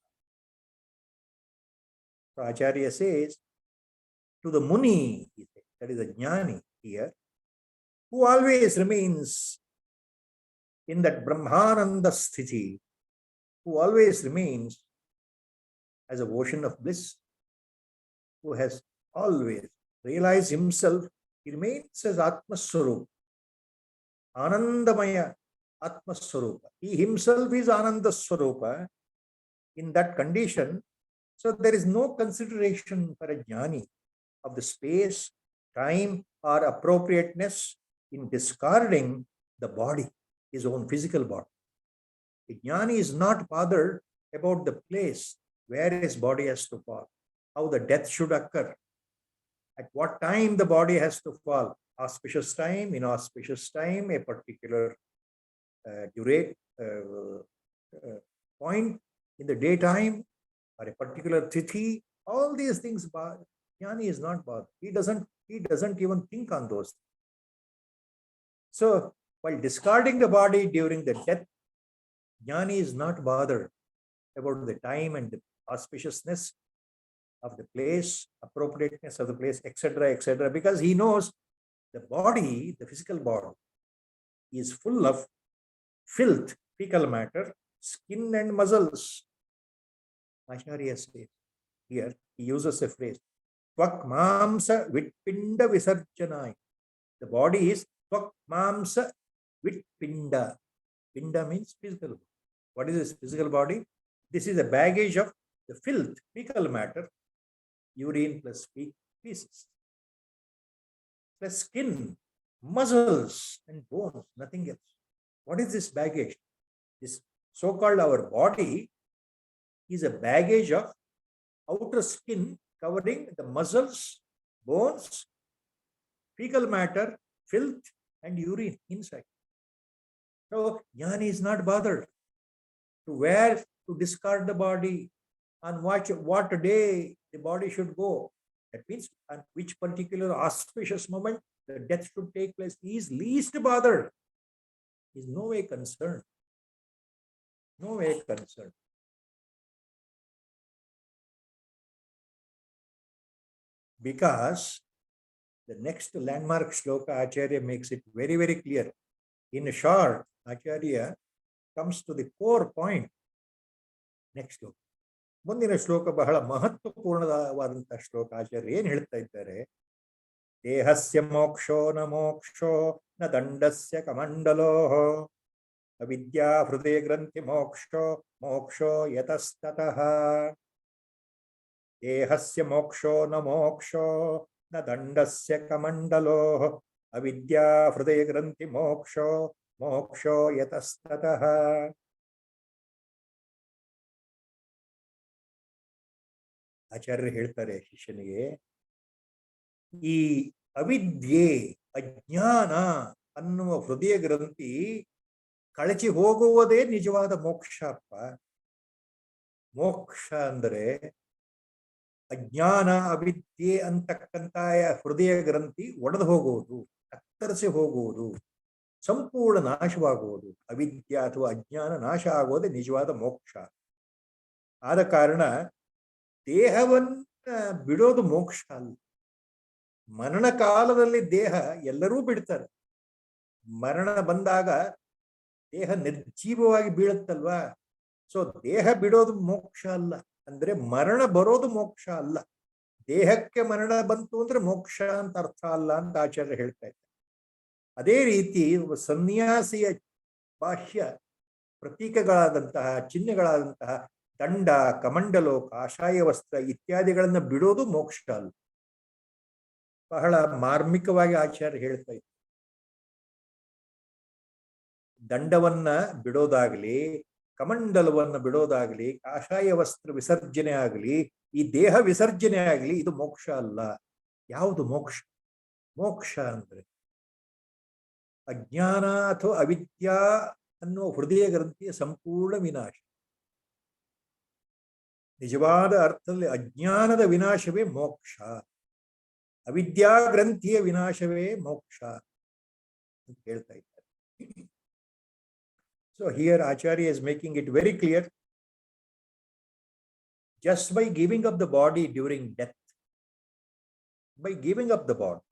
So Acharya says to the Muni, that is a Jnani here, who always remains in that Brahmananda sthiti, who always remains as a ocean of bliss, who has always realized himself, he remains as Atmaswarupa, Anandamaya Atmaswarupa. He himself is Anandaswarupa. In that condition, so there is no consideration for a jnani of the space, time, or appropriateness in discarding the body, his own physical body. The jnani is not bothered about the place where his body has to fall, how the death should occur, at what time the body has to fall, auspicious time, inauspicious time, a particular point in the daytime, or a particular tithi. All these things, jnani is not bothered. He doesn't even think on those things. So while discarding the body during the death, jnani is not bothered about the time and the auspiciousness of the place, appropriateness of the place, etc., etc., because he knows the body, the physical body, is full of filth, fecal matter, skin and muscles. Acharya says here, he uses a phrase, Tvak Mamsa Vitpinda Visarjanai. The body is Tvak Mamsa Vitpinda. Pinda means physical body. What is this physical body? This is a baggage of the filth, fecal matter, urine plus feces, plus skin, muscles, and bones, nothing else. What is this baggage? This so-called our body is a baggage of outer skin covering the muscles, bones, fecal matter, filth, and urine inside. So jnani is not bothered to where to discard the body, on what day the body should go. That means on which particular auspicious moment the death should take place. He is least bothered. He is no way concerned. No way concerned. Because the next landmark shloka, Acharya makes it very, very clear. In short, Acharya comes to the core point. Next shloka. ಮುಂದಿನ ಶ್ಲೋಕ ಬಹಳ ಮಹತ್ವಪೂರ್ಣವಾದಂತಹ ಶ್ಲೋಕ. ಆಚಾರ್ಯ ಏನ್ ಹೇಳ್ತಾ ಇದ್ದಾರೆ? ದೇಹಸ್ಯ ಮೋಕ್ಷೋ ನ ಮೋಕ್ಷೋ ನ ದಂಡಸ್ಯ ಕಮಂಡಲೋ ಅವಿದ್ಯಾ ಹೃದಯ ಗ್ರಂಥಿ ಮೋಕ್ಷೋ ಮೋಕ್ಷೋ ಯತಸ್ತತಃ. ದೇಹಸ್ಯ ಮೋಕ್ಷೋ ನ ಮೋಕ್ಷೋ ನ ದಂಡಸ್ಯ ಕಮಂಡಲೋ ಅವಿದ್ಯಾ ಹೃದಯ ಗ್ರಂಥಿ ಮೋಕ್ಷೋ ಮೋಕ್ಷೋ ಯತಸ್ತತಃ. ಆಚಾರ್ಯರು ಹೇಳ್ತಾರೆ ಶಿಷ್ಯನಿಗೆ, ಈ ಅವಿದ್ಯೆ, ಅಜ್ಞಾನ ಅನ್ನುವ ಹೃದಯ ಗ್ರಂಥಿ ಕಳಚಿ ಹೋಗುವುದೇ ನಿಜವಾದ ಮೋಕ್ಷ ಅಪ್ಪ. ಮೋಕ್ಷ ಅಂದರೆ ಅಜ್ಞಾನ, ಅವಿದ್ಯೆ ಅಂತಕ್ಕಂಥ ಹೃದಯ ಗ್ರಂಥಿ ಒಡೆದು ಹೋಗುವುದು, ಕತ್ತರಿಸಿ ಹೋಗುವುದು, ಸಂಪೂರ್ಣ ನಾಶವಾಗುವುದು. ಅವಿದ್ಯೆ ಅಥವಾ ಅಜ್ಞಾನ ನಾಶ ಆಗುವುದೇ ನಿಜವಾದ ಮೋಕ್ಷ. ಆದ ಕಾರಣ ದೇಹವನ್ನ ಬಿಡೋದು ಮೋಕ್ಷ ಅಲ್ಲ. ಮರಣ ಕಾಲದಲ್ಲಿ ದೇಹ ಎಲ್ಲರೂ ಬಿಡ್ತಾರೆ. ಮರಣ ಬಂದಾಗ ದೇಹ ನಿರ್ಜೀವವಾಗಿ ಬೀಳುತ್ತಲ್ವಾ. ಸೊ ದೇಹ ಬಿಡೋದು ಮೋಕ್ಷ ಅಲ್ಲ, ಅಂದ್ರೆ ಮರಣ ಬರೋದು ಮೋಕ್ಷ ಅಲ್ಲ. ದೇಹಕ್ಕೆ ಮರಣ ಬಂತು ಅಂದ್ರೆ ಮೋಕ್ಷ ಅಂತ ಅರ್ಥ ಅಲ್ಲ ಅಂತ ಆಚಾರ್ಯ ಹೇಳ್ತಾ ಇದ್ದಾರೆ. ಅದೇ ರೀತಿ ಸನ್ಯಾಸಿಯ ಬಾಹ್ಯ ಪ್ರತೀಕಗಳಾದಂತಹ ಚಿಹ್ನೆಗಳಾದಂತಹ ದಂಡ, ಕಮಂಡಲು, ಕಾಷಾಯ ವಸ್ತ್ರ ಇತ್ಯಾದಿಗಳನ್ನ ಬಿಡೋದು ಮೋಕ್ಷ ಅಲ್ಲ. ಬಹಳ ಮಾರ್ಮಿಕವಾಗಿ ಆಚಾರ್ಯ ಹೇಳ್ತಾ ಇದ್ದಾರೆ. ದಂಡವನ್ನ ಬಿಡೋದಾಗ್ಲಿ, ಕಮಂಡಲವನ್ನು ಬಿಡೋದಾಗ್ಲಿ, ಕಾಷಾಯ ವಸ್ತ್ರ ವಿಸರ್ಜನೆ ಆಗಲಿ, ಈ ದೇಹ ವಿಸರ್ಜನೆ ಆಗಲಿ, ಇದು ಮೋಕ್ಷ ಅಲ್ಲ. ಯಾವುದು ಮೋಕ್ಷ? ಮೋಕ್ಷ ಅಂದ್ರೆ ಅಜ್ಞಾನ ಅಥವಾ ಅವಿದ್ಯಾ ಅನ್ನುವ ಹೃದಯ ಗ್ರಂಥಿಯ ಸಂಪೂರ್ಣ ವಿನಾಶ. ನಿಜವಾದ ಅರ್ಥದಲ್ಲಿ ಅಜ್ಞಾನದ ವಿನಾಶವೇ ಮೋಕ್ಷ, ಅವಿದ್ಯಾ ಗ್ರಂಥಿಯ ವಿನಾಶವೇ ಮೋಕ್ಷ ಅಂತ ಹೇಳ್ತಾ ಇದ್ದಾರೆ. So here Acharya is making it very clear. Just by giving up the body during death, by giving up the body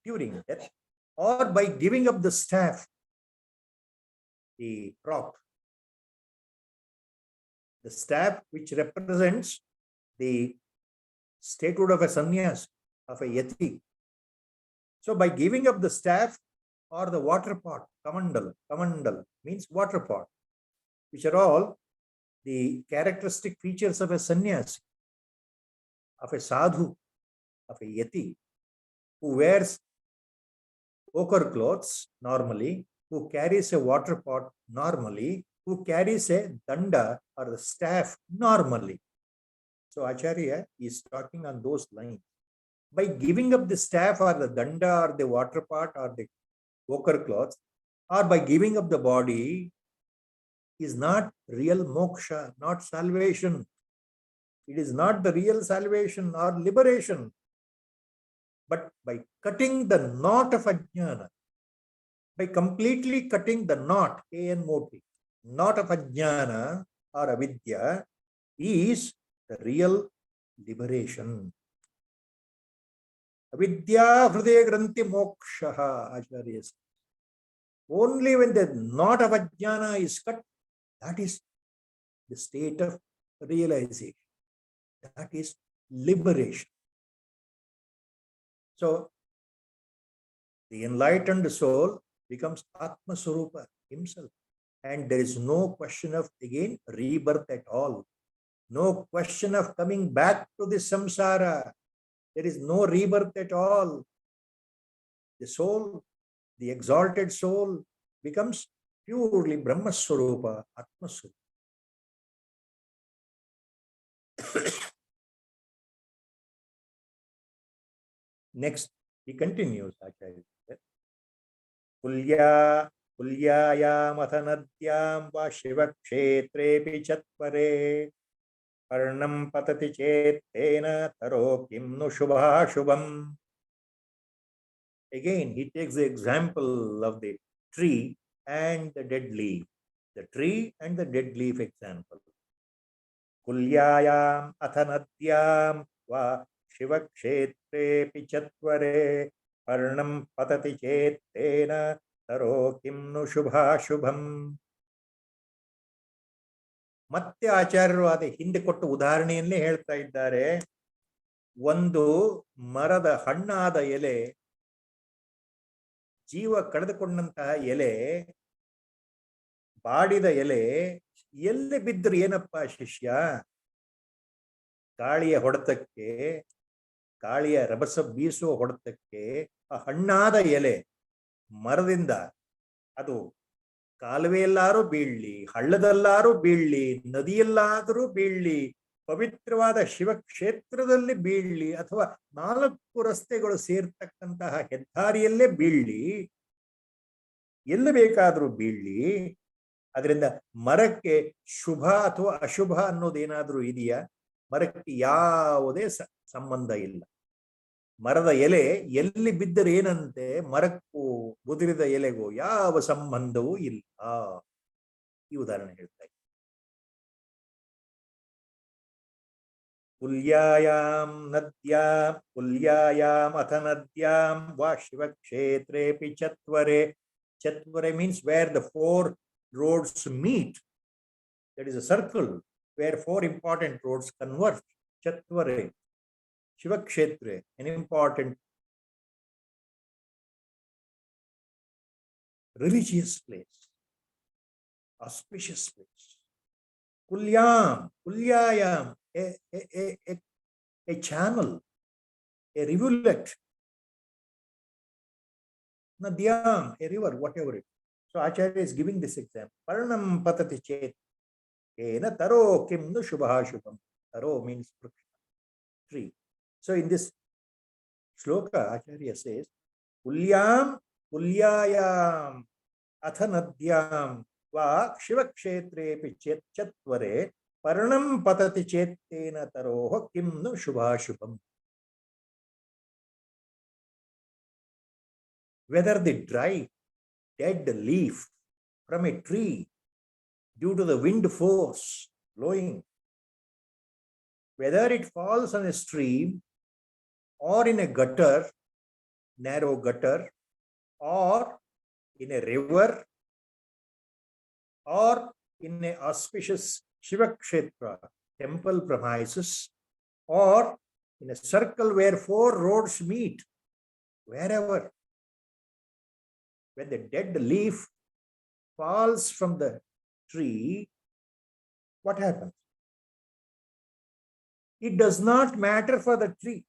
during death, or by giving up the staff, the prop, the staff which represents the statehood of a sannyas, of a yati. So by giving up the staff or the water pot, kamandal means water pot, which are all the characteristic features of a sannyasi, of a sadhu, of a yati, who wears ochre clothes normally, who carries a water pot normally, who carries a danda or the staff normally. So Acharya is talking on those lines. By giving up the staff or the danda or the water pot or the ochre cloths, or by giving up the body, is not real moksha, not salvation. It is not the real salvation or liberation. But by cutting the knot of ajnana, by completely cutting the knot, K-N-O-T, knot of ajnana or avidya, is the real liberation. Avidya hridaya granthi moksha, Acharya says. Only when the knot of ajnana is cut, that is the state of realization. That is liberation. So, the enlightened soul becomes Atma Swarupa himself. And there is no question of, again, rebirth at all. No question of coming back to this samsara. There is no rebirth at all. The soul, the exalted soul, becomes purely Brahma Swarupa, Atma Swarupa. Next, he continues, Acharya. Kulyayamathanadyam va shivakshetrepi chatpare parnam patati chetena taro kim nu shubhashubham. Again, he takes the example of the tree and the dead leaf. The tree and the dead leaf example. Kulyayam athanadyam va shivakshetrepi chatvare parnam patati chetena taro kim nu shubhashubham. ಮತ್ತೆ ಆಚಾರ್ಯರು ಅದೇ ಹಿಂದೆ ಕೊಟ್ಟ ಉದಾಹರಣೆಯನ್ನೇ ಹೇಳ್ತಾ ಇದ್ದಾರೆ. ಒಂದು ಮರದ ಹಣ್ಣಾದ ಎಲೆ, ಜೀವ ಕಳೆದುಕೊಂಡಂತಹ ಎಲೆ, ಬಾಡಿದ ಎಲೆ ಎಲ್ಲಿ ಬಿದ್ದರು ಏನಪ್ಪ ಶಿಷ್ಯ? ಗಾಳಿಯ ಹೊಡೆತಕ್ಕೆ, ಗಾಳಿಯ ರಭಸ ಬೀಸುವ ಹೊಡೆತಕ್ಕೆ ಆ ಹಣ್ಣಾದ ಎಲೆ ಮರದಿಂದ ಅದು ಕಾಲುವೆಯಲ್ಲಾರು ಬೀಳ್ಲಿ, ಹಳ್ಳದಲ್ಲಾರು ಬೀಳ್ಲಿ, ನದಿಯಲ್ಲಾದರೂ ಬೀಳ್ಲಿ, ಪವಿತ್ರವಾದ ಶಿವಕ್ಷೇತ್ರದಲ್ಲಿ ಬೀಳ್ಲಿ, ಅಥವಾ 4 ರಸ್ತೆಗಳು ಸೇರ್ತಕ್ಕಂತಹ ಹೆದ್ದಾರಿಯಲ್ಲೇ ಬೀಳ್ಲಿ, ಎಲ್ಲಿ ಬೇಕಾದರೂ ಬೀಳ್ಲಿ, ಅದರಿಂದ ಮರಕ್ಕೆ ಶುಭ ಅಥವಾ ಅಶುಭ ಅನ್ನೋದೇನಾದ್ರೂ ಇದೆಯಾ? ಮರಕ್ಕೆ ಯಾವುದೇ ಸಂಬಂಧ ಇಲ್ಲ. ಮರದ ಎಲೆ ಎಲ್ಲಿ ಬಿದ್ದರೆ ಏನಂತೆ, ಮರಕ್ಕೂ ಉದುರಿದ ಎಲೆಗೂ ಯಾವ ಸಂಬಂಧವೂ ಇಲ್ಲ. ಈ ಉದಾಹರಣೆ ಹೇಳ್ತಾ ಇದ್ದೀನಿ. Pulyayam nadyam, pulyayam athanadyam va shivakshetrepi chatvare. Chatvare means where the four roads meet. That is a circle where four important roads converge. Chatvare, Shivakshetre, an important religious place, auspicious place. Kulyam, Kulyayam, a channel, a rivulet. Nadyam, a river, whatever it is. So Acharya is giving this example. Paranam patati chet. Ena taro kim nu shubha shubham. Taro means tree. So in this shloka, Acharya says, Kulyam, Kulyayam, Athanadyam, Va Shivakshetrepi Chatvare, Paranam Patati Chetena Taroha Kim no Shubha Shubham. Whether the dry, dead leaf from a tree due to the wind force blowing, whether it falls on a stream or in a gutter, narrow gutter, or in a river, or in a auspicious Shivakshetra temple premises, or in a circle where four roads meet, wherever, when the dead leaf falls from the tree, what happens? It does not matter for the tree.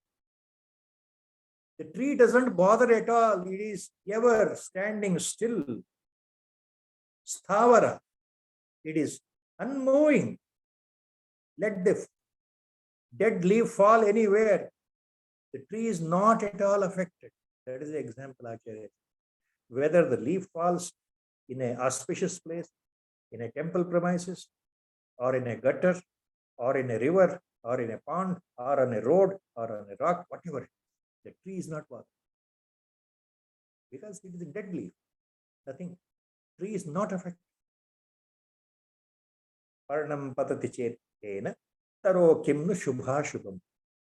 The tree doesn't bother at all. It is ever standing still. Sthavara. It is unmoving. Let the dead leaf fall anywhere. The tree is not at all affected. That is the example, Acharya. Whether the leaf falls in an auspicious place, in a temple premises, or in a gutter, or in a river, or in a pond, or on a road, or on a rock, whatever, the tree is not bothered. Because it is a dead leaf. Nothing. Tree is not affected. Parnam patati chetena taro kimnu shubha shubham.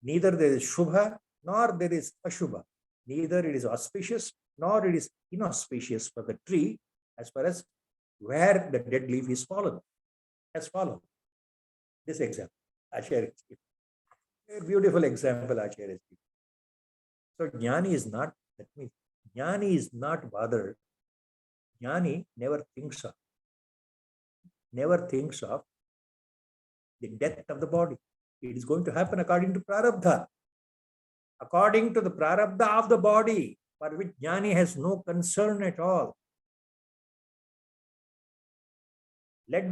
Neither there is shubha nor there is ashubha. Neither it is auspicious nor it is inauspicious for the tree as far as where the dead leaf is fallen. Has fallen. This example, Acharya. A beautiful example, Acharya. So Jnani is not, that means Jnani is not bothered. Jnani never thinks of the death of the body. It is going to happen according to prarabdha. According to the prarabdha of the body, for which Jnani has no concern at all. When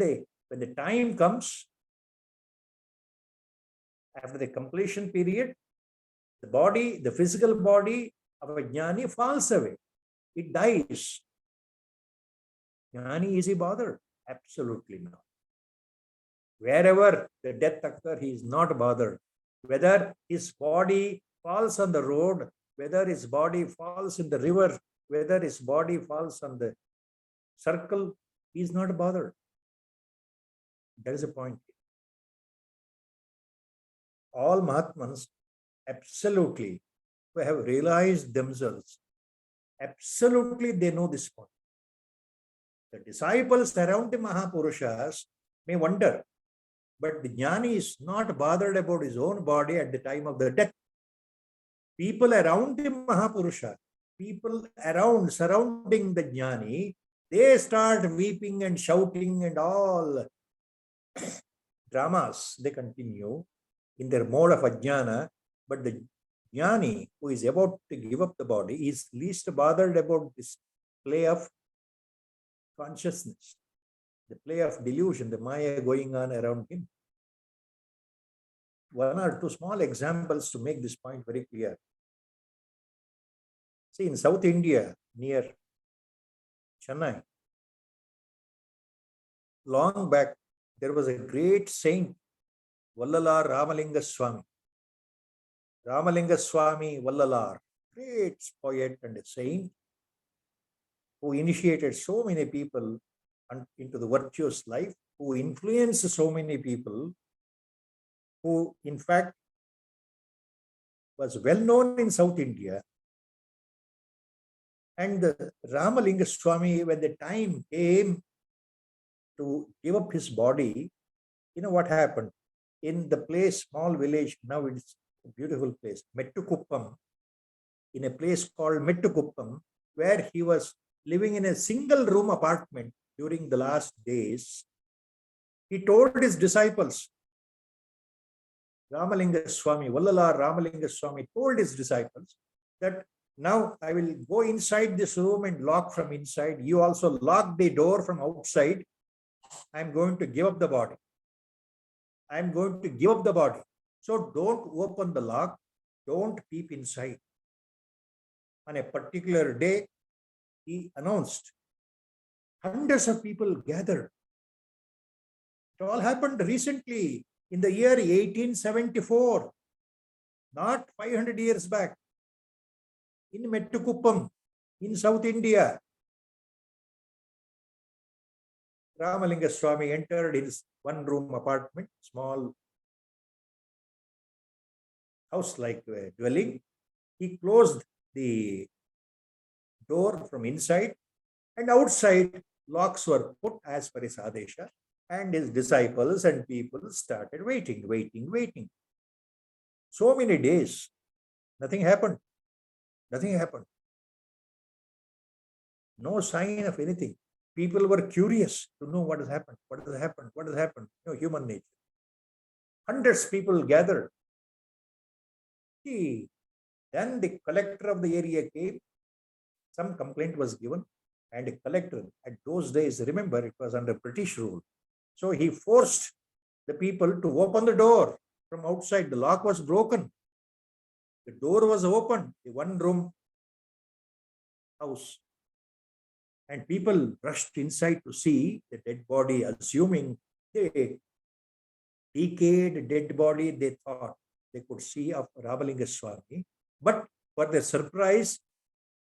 the time comes, after the completion period, the body, the physical body of a Jnani falls away. It dies. Jnani, is he bothered? Absolutely not. Wherever the death occurs, he is not bothered. Whether his body falls on the road, whether his body falls in the river, whether his body falls on the circle, he is not bothered. That is the point. All Mahatmans absolutely, who have realized themselves, absolutely they know this point. The disciples around the Mahapurushas may wonder, but the Jnani is not bothered about his own body at the time of the death. People around the Mahapurusha, people around, surrounding the Jnani, they start weeping and shouting and all dramas, they continue in their mode of ajnana, but the Jnani who is about to give up the body is least bothered about this play of consciousness, the play of delusion, the Maya going on around him. One or two small examples to make this point very clear. See, in South India, near Chennai, long back, there was a great saint, Vallalar Ramalinga Swami. Ramalinga Swami Vallalar, great poet and a saint who initiated so many people into the virtuous life, who influenced so many people. who in fact was well known in South India. And Ramalinga Swami, when the time came to give up his body, you know what happened? In the place, small village, now it's a beautiful place, Mettukuppam, in a place called Mettukuppam, where he was living in a single room apartment during the last days, he told his disciples, Ramalinga Swami, Vallala Ramalinga Swami told his disciples that now I will go inside this room and lock from inside. You also lock the door from outside. I'm going to give up the body. I'm going to give up the body. So don't open the lock. Don't peep inside. On a particular day, he announced. Hundreds of people gathered. It all happened recently in the year 1874, not 500 years back, in Mettukuppam, in South India. Ramalinga Swami entered his one-room apartment, small house-like dwelling. He closed the door from inside, and outside locks were put as per his adesha, and his disciples and people started waiting. So many days, nothing happened. No sign of anything. People were curious to know what has happened. Human nature. Hundreds of people gathered. Then the collector of the area came. Some complaint was given, and a collector, at those days, remember, it was under British rule. So he forced the people to open the door from outside. The lock was broken. The door was open, the one-room house. And people rushed inside to see the dead body, assuming the decayed dead body they thought they could see of Ramalinga Swami. But for their surprise,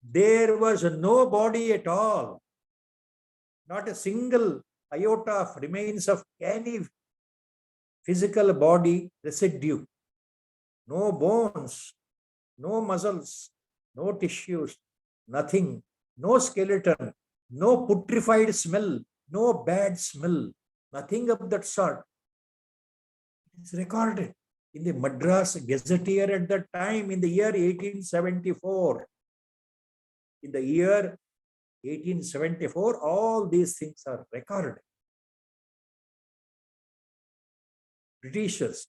there was no body at all. Not a single iota of remains of any physical body residue. No bones, no muscles, no tissues, nothing, no skeleton, no putrefied smell, no bad smell, nothing of that sort. It is recorded in the Madras Gazetteer at that time in the year 1874. In the year 1874, all these things are recorded. Britishers,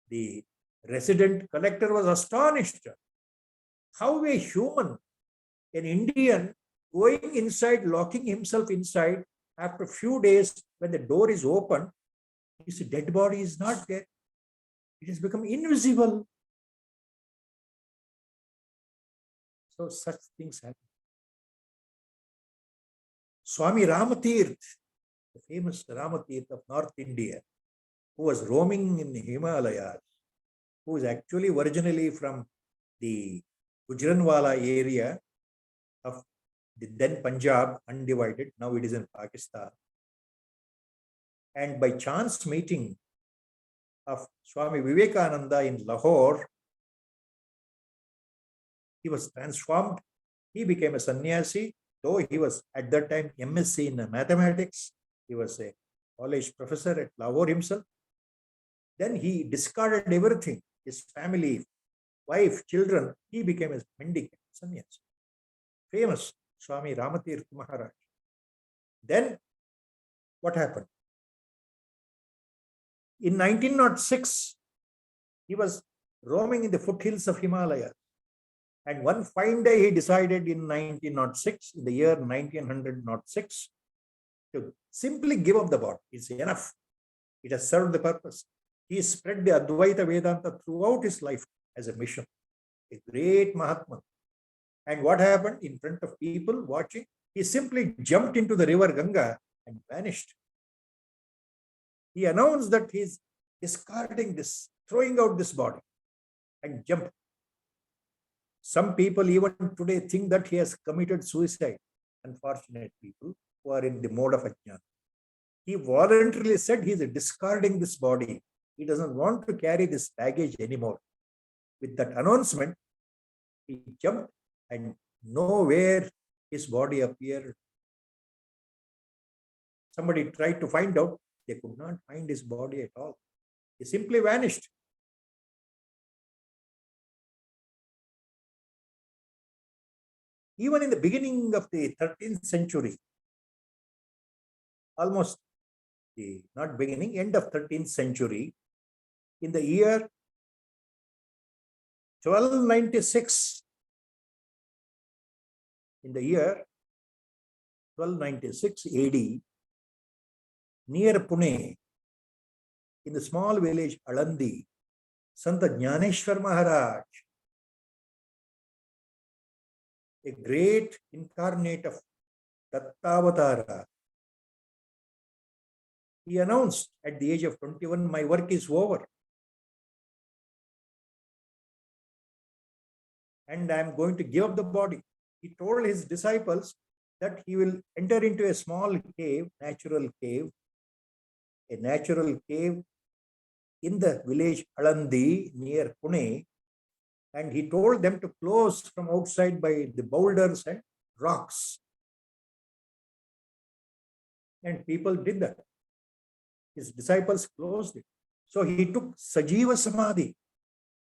the resident collector was astonished. How a human, an Indian, going inside, locking himself inside, after a few days, when the door is open, his dead body is not there. It has become invisible. So such things happen. Swami Ramatirth, the famous Ramatirth of North India, who was roaming in the Himalayas, who is actually originally from the Gujranwala area of the then Punjab, undivided, now it is in Pakistan. And by chance meeting of Swami Vivekananda in Lahore, he was transformed. He became a sannyasi, though he was at that time MSc in mathematics. He was a college professor at Lahore himself. Then he discarded everything, his family, wife, children. He became a mendicant, sannyasi. Famous Swami Ramatirth Maharaj. Then what happened? In 1906, he was roaming in the foothills of Himalayas. And one fine day, he decided in 1906, in the year 1906, to simply give up the body. It's enough. It has served the purpose. He spread the Advaita Vedanta throughout his life as a mission. A great Mahatma. And what happened in front of people watching? He simply jumped into the river Ganga and vanished. He announced that he is discarding this, throwing out this body, and jumped. Some people even today think that he has committed suicide. Unfortunate people who are in the mode of ajnana. He voluntarily said he is discarding this body. He doesn't want to carry this baggage anymore. With that announcement, he jumped and nowhere his body appeared. Somebody tried to find out. They could not find his body at all. He simply vanished. Even in the beginning of the 13th century, almost the not beginning, end of 13th century, in the year 1296, in the year 1296 AD, near Pune, in the small village Alandi, Sant Jnaneshwar Maharaj, a great incarnate of Dattavatara, he announced at the age of 21, my work is over. And I am going to give up the body. He told his disciples that he will enter into a small cave, a natural cave in the village Alandi near Pune. And he told them to close from outside by the boulders and rocks. And people did that. His disciples closed it. So he took Sajiva Samadhi.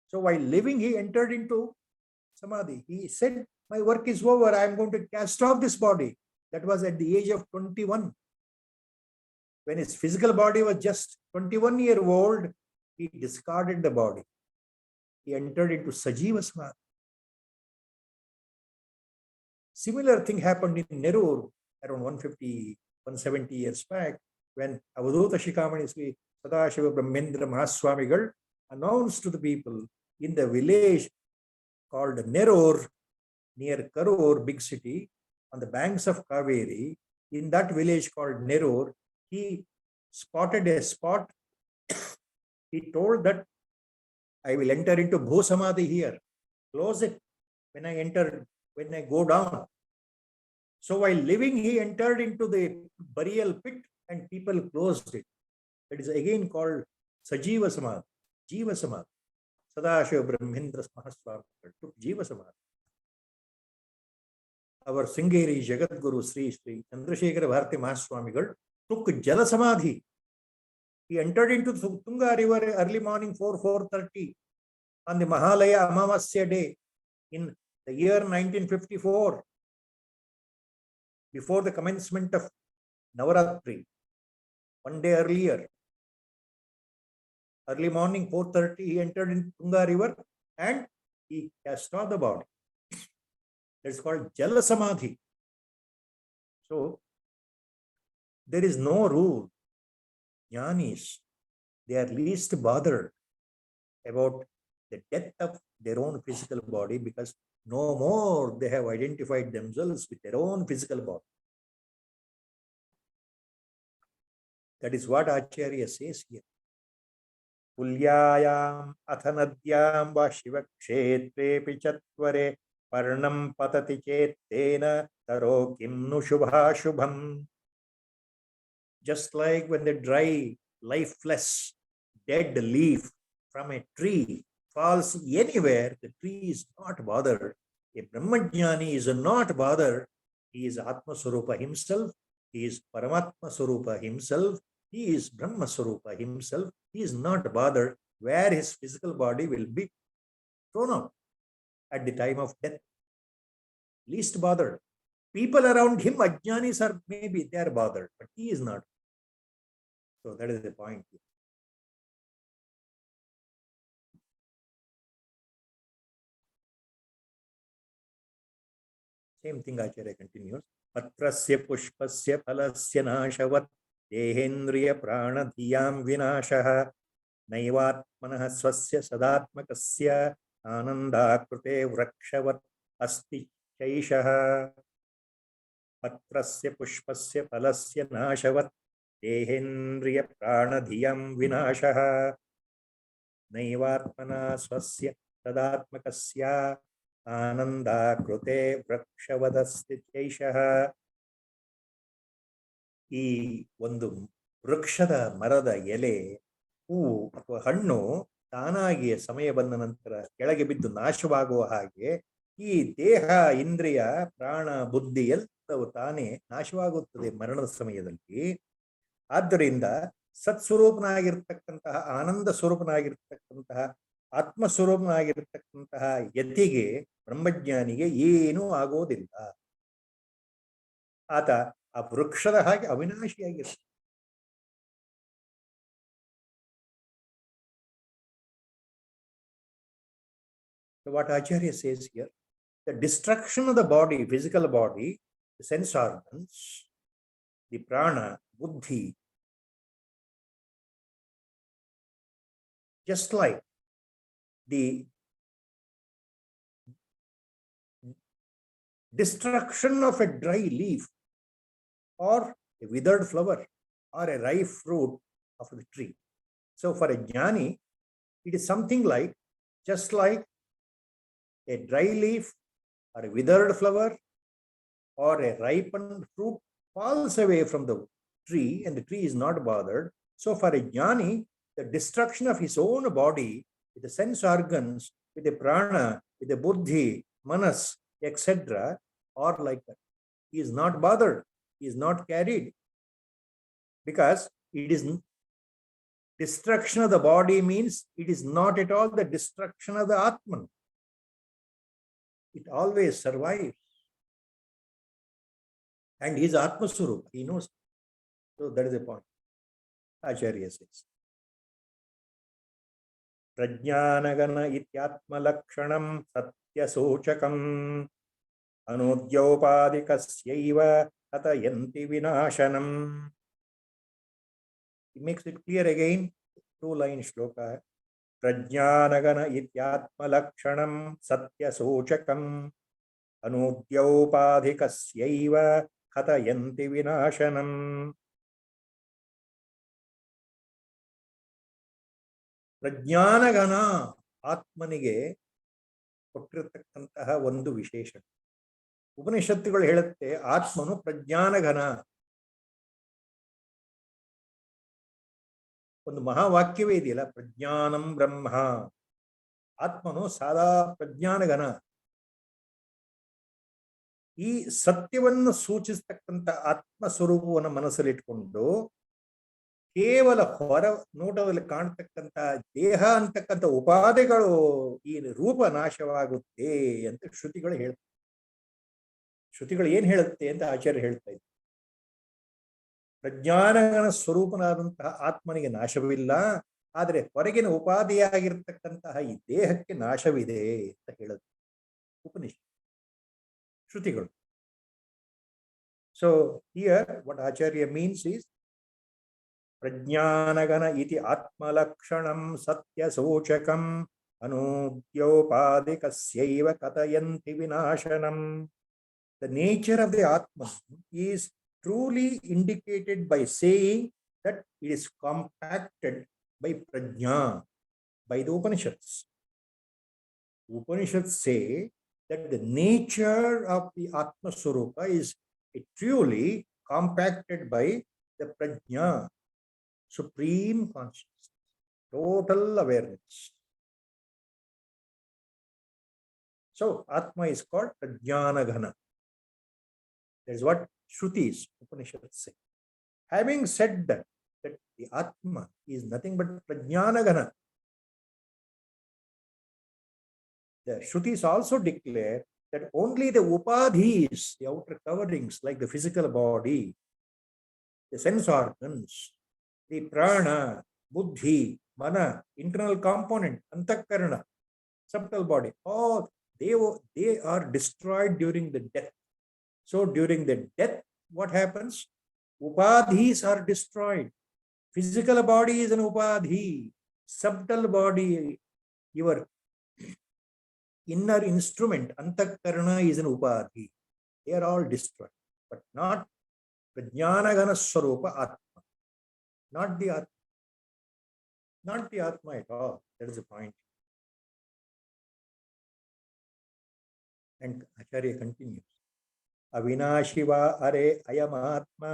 So while living, he entered into Samadhi. He said, my work is over. I am going to cast off this body. That was at the age of 21. When his physical body was just 21-year-old, he discarded the body. He entered into Sajiva Samadhi. Similar thing happened in Nerur around 150, 170 years back, when Avadhuta Shikhamani Sri Sadashiva Brahmendra Mahaswamigal announced to the people in the village called Nerur, near Karur, big city, on the banks of Kaveri. In that village called Nerur, he spotted a spot. He told that I will enter into Bhu Samadhi here. Close it when I go down. So while living, he entered into the burial pit and people closed it. It is again called Sajiva Samadhi, Jiva Samadhi. Sadashiva Brahmendra Mahaswami took Jiva Samadhi. Our Singeri Jagat Guru Sri Chandrasekhara Bharati Mahaswamigal took Jala Samadhi. He entered into Tunga River early morning 4:30 on the Mahalaya Amavasya day in the year 1954, before the commencement of Navaratri, one day earlier. Early morning 4:30, he entered into Tunga River and he cast off the body. That's called Jala Samadhi. So, there is no rule. Jnanis, they are least bothered about the death of their own physical body because no more they have identified themselves with their own physical body. That is what Acharya says here. Pulyayam athanadyam va shivakshetre pichatvare parnam patati chetena taro kimnu shubha shubham. Just like when the dry, lifeless, dead leaf from a tree falls anywhere, the tree is not bothered. A Brahmajnani is not bothered. He is Atma Swarupa himself. He is Paramatma Swarupa himself. He is Brahma Swarupa himself. He is not bothered where his physical body will be thrown out at the time of death. Least bothered. People around him, Ajnanis, are maybe they are bothered, but he is not. So that is the point here. Same thing Acharya continues. Patrasya pushpasya phalasya nashavat dehendriya pranadhiyam vinashaha naivatmanah swasya sadatmakasya anandakrute vrakshavat asti chaishaha. Patrasya pushpasya phalasya nashavat dehendriya pranadhiyam vinashaha naivatmanah swasya sadatmakasya Ananda krute vrkshavadasti chaishaha. ಈ ಒಂದು ವೃಕ್ಷದ ಮರದ ಎಲೆ ಹೂವು ಅಥವಾ ಹಣ್ಣು ತಾನಾಗಿ ಸಮಯ ಬಂದ ನಂತರ ಕೆಳಗೆ ಬಿದ್ದು ನಾಶವಾಗುವ ಹಾಗೆ ಈ ದೇಹ, ಇಂದ್ರಿಯ, ಪ್ರಾಣ, ಬುದ್ಧಿ ಎಲ್ಲವೂ ತಾನೇ ನಾಶವಾಗುತ್ತದೆ ಮರಣದ ಸಮಯದಲ್ಲಿ. ಆದ್ದರಿಂದ ಸತ್ಸ್ವರೂಪನಾಗಿರ್ತಕ್ಕಂತಹ, ಆನಂದ ಸ್ವರೂಪನಾಗಿರ್ತಕ್ಕಂತಹ, ಆತ್ಮಸ್ವರೂಪನಾಗಿರ್ತಕ್ಕಂತಹ ಯತಿಗೆ, ಬ್ರಹ್ಮಜ್ಞಾನಿಗೆ ಏನೂ ಆಗೋದಿಲ್ಲ. ಆತ ಆ ವೃಕ್ಷದ ಹಾಗೆ ಅವಿನಾಶಿಯಾಗಿರ್ತಾನೆ. What Acharya says here, the destruction of the body, physical body, the sense organs, the prana, buddhi, just like the destruction of a dry leaf or a withered flower or a ripe fruit of the tree. So for a jnani, it is something like, just like a dry leaf or a withered flower or a ripened fruit falls away from the tree and the tree is not bothered. So for a jnani, the destruction of his own body with the sense organs, with the prana, with the buddhi, manas, etc., are like that. He is not bothered. He is not carried, because it is destruction of the body means it is not at all the destruction of the Atman. It always survives. And he is Atma Swarup. He knows. So that is the point. Acharya says. Prajnanagana ityatma lakshanam satya sochakam anudyopadikasyaiva katayanti vinashanam. He makes it clear again, 2-line shloka. Prajnanagana ityatma lakshanam satya sochakam anudyopadikasyaiva katayanti vinashanam. ಪ್ರಜ್ಞಾನಗಣ ಆತ್ಮನಿಗೆ ಕೊಟ್ಟಿರತಕ್ಕಂತಹ ಒಂದು ವಿಶೇಷ. ಉಪನಿಷತ್ತುಗಳು ಹೇಳುತ್ತೆ ಆತ್ಮನು ಪ್ರಜ್ಞಾನಘನ. ಒಂದು ಮಹಾವಾಕ್ಯವೇ ಇದೆಯಲ್ಲ, ಪ್ರಜ್ಞಾನಂ ಬ್ರಹ್ಮ. ಆತ್ಮನು ಸದಾ ಪ್ರಜ್ಞಾನಘನ. ಈ ಸತ್ಯವನ್ನು ಸೂಚಿಸ್ತಕ್ಕಂಥ ಆತ್ಮ ಸ್ವರೂಪವನ್ನು ಮನಸ್ಸಲ್ಲಿಟ್ಕೊಂಡು ಕೇವಲ ಹೊರ ನೋಟದಲ್ಲಿ ಕಾಣತಕ್ಕಂಥ ದೇಹ ಅಂತಕ್ಕಂಥ ಉಪಾಧಿಗಳು ಈ ರೂಪ ನಾಶವಾಗುತ್ತೆ ಅಂತ ಶ್ರುತಿಗಳು ಹೇಳ್ತವೆ. ಶ್ರುತಿಗಳು ಏನ್ ಹೇಳುತ್ತೆ ಅಂತ ಆಚಾರ್ಯ ಹೇಳ್ತಾ ಇದ್ದಾರೆ. ಪ್ರಜ್ಞಾನಗಣ ಸ್ವರೂಪನಾದಂತಹ ಆತ್ಮನಿಗೆ ನಾಶವಿಲ್ಲ, ಆದರೆ ಹೊರಗಿನ ಉಪಾಧಿಯಾಗಿರ್ತಕ್ಕಂತಹ ಈ ದೇಹಕ್ಕೆ ನಾಶವಿದೆ ಅಂತ ಹೇಳುತ್ತೆ ಉಪನಿಷತ್, ಶ್ರುತಿಗಳು. So here what acharya means is ಪ್ರಜ್ಞಾನಗಣ ಇತಿ ಆತ್ಮಲಕ್ಷಣಂ ಸತ್ಯಸೂಚಕಂ ಅನೂದ್ಯೋಪಾದಿಕಸ್ಯೈವ ಕಥಯಂತಿ ವಿನಾಶನಂ. The nature of the Atman is truly indicated by saying that it is compacted by prajna, by the Upanishads. Upanishads say that the nature of the Atma Swarupa is truly compacted by the prajna, supreme consciousness, total awareness. So Atma is called Prajnanaghana. That is what Shrutis, Upanishads say. Having said that the Atma is nothing but Prajnanaghana, the Shrutis also declare that only the upadhis, the outer coverings like the physical body, the sense organs, the prana, buddhi, mana, internal component, antakarana, subtle body, all they are destroyed during the death. So during the death, what happens? Upadhis are destroyed. Physical body is an upadhi. Subtle body, your inner instrument, antakarana, is an upadhi. They are all destroyed, but not Prajnanagana Swarupa Atma. Not the Atma. Not the Atma at all. That is the point. And Acharya continues. Avinashiva are ayamatma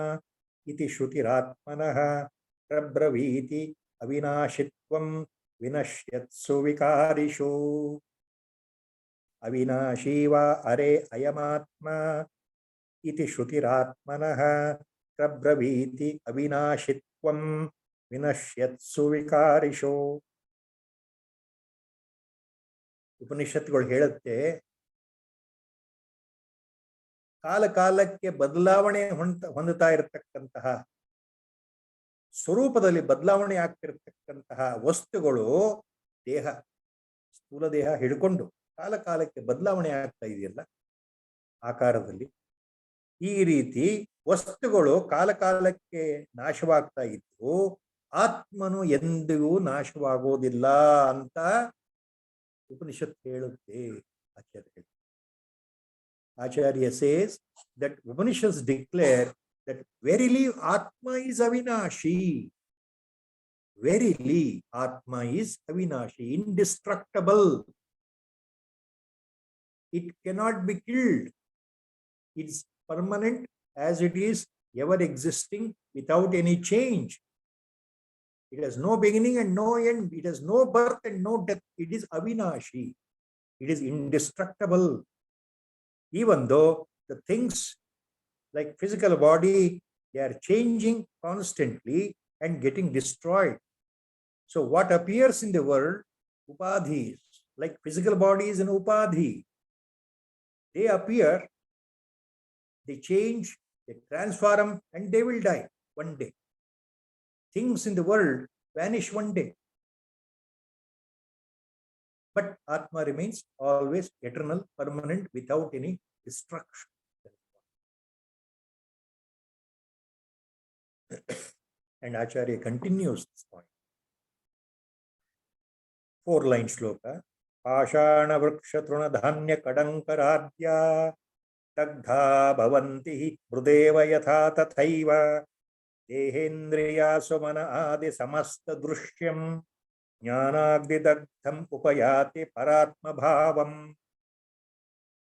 iti shutiratmanah prabraviti avinashitvam vinashyatsu vikarishu. Avinashiva are ayamatma iti shutiratmanah prabraviti avinashitvam vinashyatsu vikarishu. ಉಪನಿಷತ್ತುಗಳು ಹೇಳುತ್ತೆ, ಕಾಲ ಕಾಲಕ್ಕೆ ಬದಲಾವಣೆ ಹೊಂದುತ್ತಾ ಇರತಕ್ಕಂತಹ ಸ್ವರೂಪದಲ್ಲಿ ಬದಲಾವಣೆ ಆಗ್ತಿರತಕ್ಕಂತಹ ವಸ್ತುಗಳು ದೇಹ, ಸ್ಥೂಲ ದೇಹ ಹಿಡ್ಕೊಂಡು ಕಾಲ ಕಾಲಕ್ಕೆ ಬದಲಾವಣೆ ಆಗ್ತಾ ಇದೆಯಲ್ಲ ಆಕಾರದಲ್ಲಿ, ಈ ರೀತಿ ವಸ್ತುಗಳು ಕಾಲ ಕಾಲಕ್ಕೆ ನಾಶವಾಗ್ತಾ ಇದ್ದು ಆತ್ಮನು ಎಂದಿಗೂ ನಾಶವಾಗೋದಿಲ್ಲ ಅಂತ ಉಪನಿಷತ್ತು ಹೇಳುತ್ತೆ. Acharya says that Upanishads declare that verily Atma is Avinashi. Verily Atma is Avinashi, indestructible. It cannot be killed. It is permanent as it is, ever existing without any change. It has no beginning and no end. It has no birth and no death. It is Avinashi. It is indestructible. Even though the things like physical body, they are changing constantly and getting destroyed. So what appears in the world, upadhis, like physical body is an upadhi. They appear, they change, they transform, and they will die one day. Things in the world vanish one day. But Atma remains always eternal, permanent, without any destruction. And Acharya continues this point. 4-line shloka. Pashana vriksha truna dhanya kadankaradya dagdha bhavanti brudeva yatha tathaiva dehendriya sumana adi samasta drushyam jnanagdidagdham upayati paratma bhavam.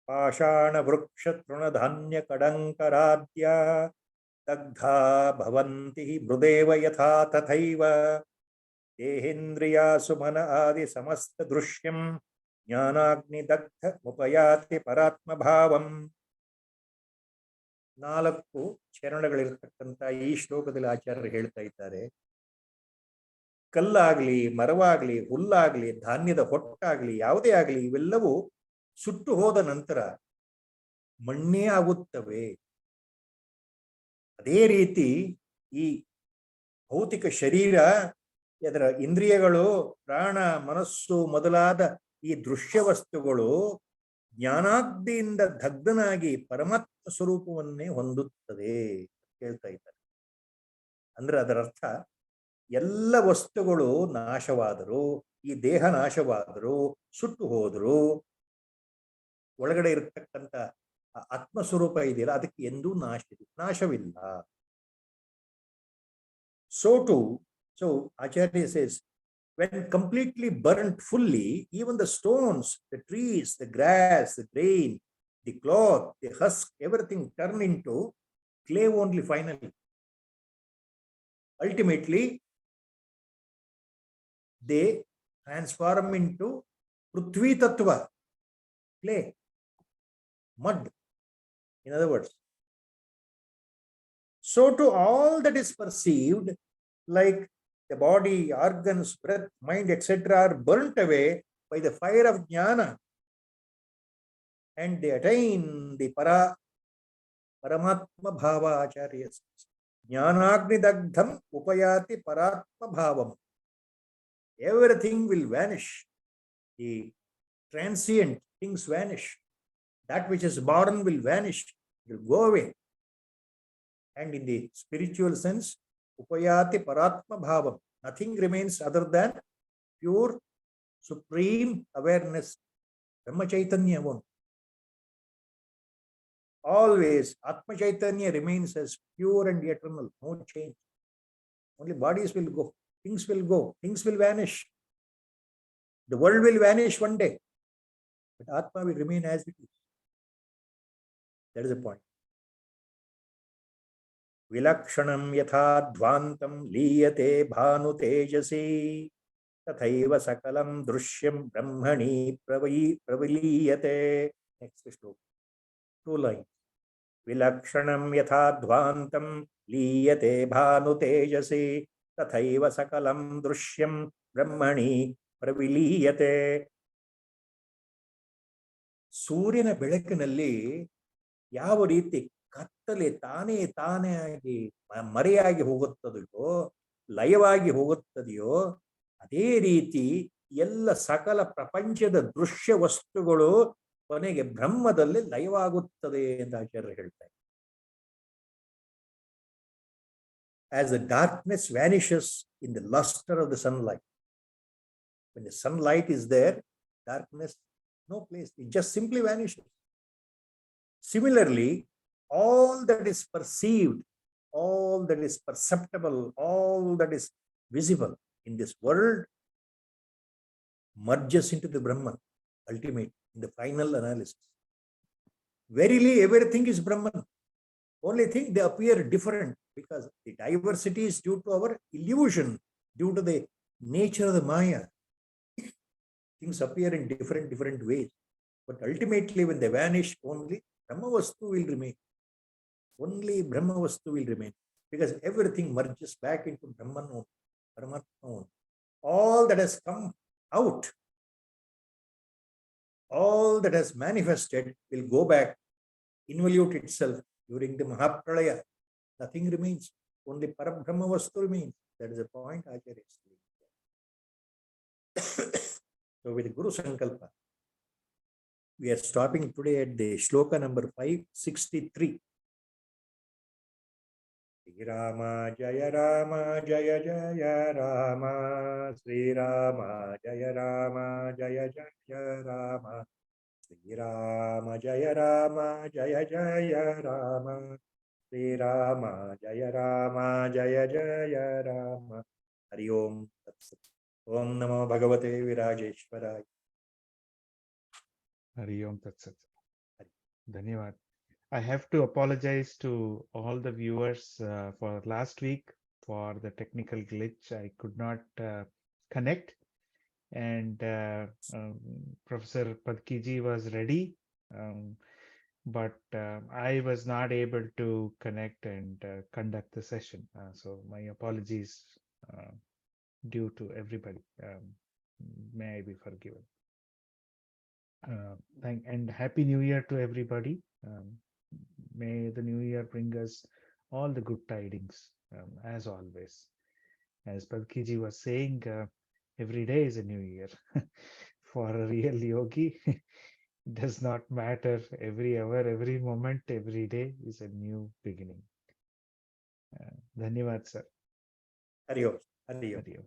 Pashana vriksha truna dhanya kadankaradya dagdha bhavanti brudeva yatha tathaiva dehendriya sumana adi samasta drushyam jnanagni dagdha upayati paratma bhavam. 4 ಚರಣಗಳಿರತಕ್ಕಂಥ ಈ ಶ್ಲೋಕದಲ್ಲಿ ಆಚಾರ್ಯರು ಹೇಳ್ತಾ ಇದ್ದಾರೆ, ಕಲ್ಲಾಗ್ಲಿ, ಮರವಾಗ್ಲಿ, ಹುಲ್ಲಾಗ್ಲಿ, ಧಾನ್ಯದ ಹೊಟ್ಟಾಗ್ಲಿ, ಯಾವುದೇ ಆಗ್ಲಿ, ಇವೆಲ್ಲವೂ ಸುಟ್ಟು ಹೋದ ನಂತರ ಮಣ್ಣೇ ಆಗುತ್ತವೆ. ಅದೇ ರೀತಿ ಈ ಭೌತಿಕ ಶರೀರ, ಅದರ ಇಂದ್ರಿಯಗಳು, ಪ್ರಾಣ, ಮನಸ್ಸು ಮೊದಲಾದ ಈ ದೃಶ್ಯ ವಸ್ತುಗಳು ಜ್ಞಾನಾಗ್ನಿಯಿಂದ ದಗ್ಧನಾಗಿ ಪರಮಾತ್ಮ ಸ್ವರೂಪವನ್ನೇ ಹೊಂದುತ್ತದೆ ಹೇಳ್ತಾ ಇದ್ದಾರೆ. ಅಂದ್ರೆ ಅದರ ಅರ್ಥ, ಎಲ್ಲ ವಸ್ತುಗಳು ನಾಶವಾದರೂ, ಈ ದೇಹ ನಾಶವಾದರೂ, ಸುಟ್ಟು ಹೋದರೂ, ಒಳಗಡೆ ಇರತಕ್ಕಂಥ ಆತ್ಮಸ್ವರೂಪ ಇದೆಯಲ್ಲ ಅದಕ್ಕೆ ಎಂದೂ ನಾಶವಿಲ್ಲ. So Acharya says, when completely burnt fully, even the stones, the trees, the grass, the grain, the cloth, the husk, everything turn into clay only finally. Ultimately, they transform into Prithvi Tattva, clay, mud, in other words. So to all that is perceived, like the body, organs, breath, mind, etc. are burnt away by the fire of jnana, and they attain the paramatma bhava. Acharya says, jnanagni dagdham upayati paratma bhavam. Everything will vanish. The transient things vanish. That which is born will vanish, will go away. And in the spiritual sense, upayati paratma bhavam, nothing remains other than pure supreme awareness, Brahma Chaitanya one. Always Atma Chaitanya remains as pure and eternal, no change. Only bodies will go, things will go, things will vanish. The world will vanish one day, but Atma will remain as it is. That is the point. विलक्षणं यथा ध्वान्तं लीयते भानुतेजसी तथैव सकलं दृश्यं ब्रह्मणि प्रविलीयते. Next श्लोक, 2 lines. विलक्षणं यथा ध्वान्तं लीयते भानुतेजसी तथैव सकलं दृश्यं ब्रह्मणि प्रविलीयते. ಸೂರ್ಯನ ಬೆಳಕಿನಲ್ಲಿ ಯಾವ ರೀತಿ ಕತ್ತಲೆ ತಾನೇ ತಾನೇ ಆಗಿ ಮರೆಯಾಗಿ ಹೋಗುತ್ತದೆಯೋ, ಲಯವಾಗಿ ಹೋಗುತ್ತದೆಯೋ, ಅದೇ ರೀತಿ ಎಲ್ಲ ಸಕಲ ಪ್ರಪಂಚದ ದೃಶ್ಯ ವಸ್ತುಗಳು ಕೊನೆಗೆ ಬ್ರಹ್ಮದಲ್ಲಿ ಲಯವಾಗುತ್ತದೆ ಎಂದು ಆಚಾರ್ಯರು ಹೇಳ್ತಾರೆ. As the darkness vanishes in the luster of the sunlight, when the sunlight is there, darkness no place, it just simply vanishes. Similarly, all that is perceived, all that is perceptible, all that is visible in this world merges into the Brahman, ultimate, in the final analysis. Verily, everything is Brahman. Only thing they appear different because the diversity is due to our illusion, due to the nature of the Maya. Things appear in different ways. But ultimately, when they vanish, only Brahmavastu will remain. Only Brahmavastu will remain. Because everything merges back into Brahman, Paramatma. All that has come out, all that has manifested will go back, involute itself during the Mahapralaya. Nothing remains. Only Parabrahmavastu remains. That is the point Acharya is saying. So with Guru Sankalpa, we are stopping today at the shloka number 563. Sri Rama Jaya Rama Jaya Jaya Rama, Sri Rama Jaya Rama Jaya Jaya Rama, Sri Rama Jaya Rama Jaya Jaya Rama, Sri Rama Jaya Rama Jaya Jaya Rama. Hari Om Tat Sat. Om Namo Bhagavate Virajeshwaraya. Hari Om Tat Sat. Dhanyavad. I have to apologize to all the viewers for last week for the technical glitch. I could not connect, and Professor Padaki ji was ready, but I was not able to connect and conduct the session. So my apologies due to everybody. May I be forgiven. And Happy New Year to everybody. May the new year bring us all the good tidings, as always. As Padaki ji was saying, every day is a new year. For a real yogi, it does not matter. Every hour, every moment, every day is a new beginning. Dhanyavad, sir. Hari Om. Hari Om. Hari Om.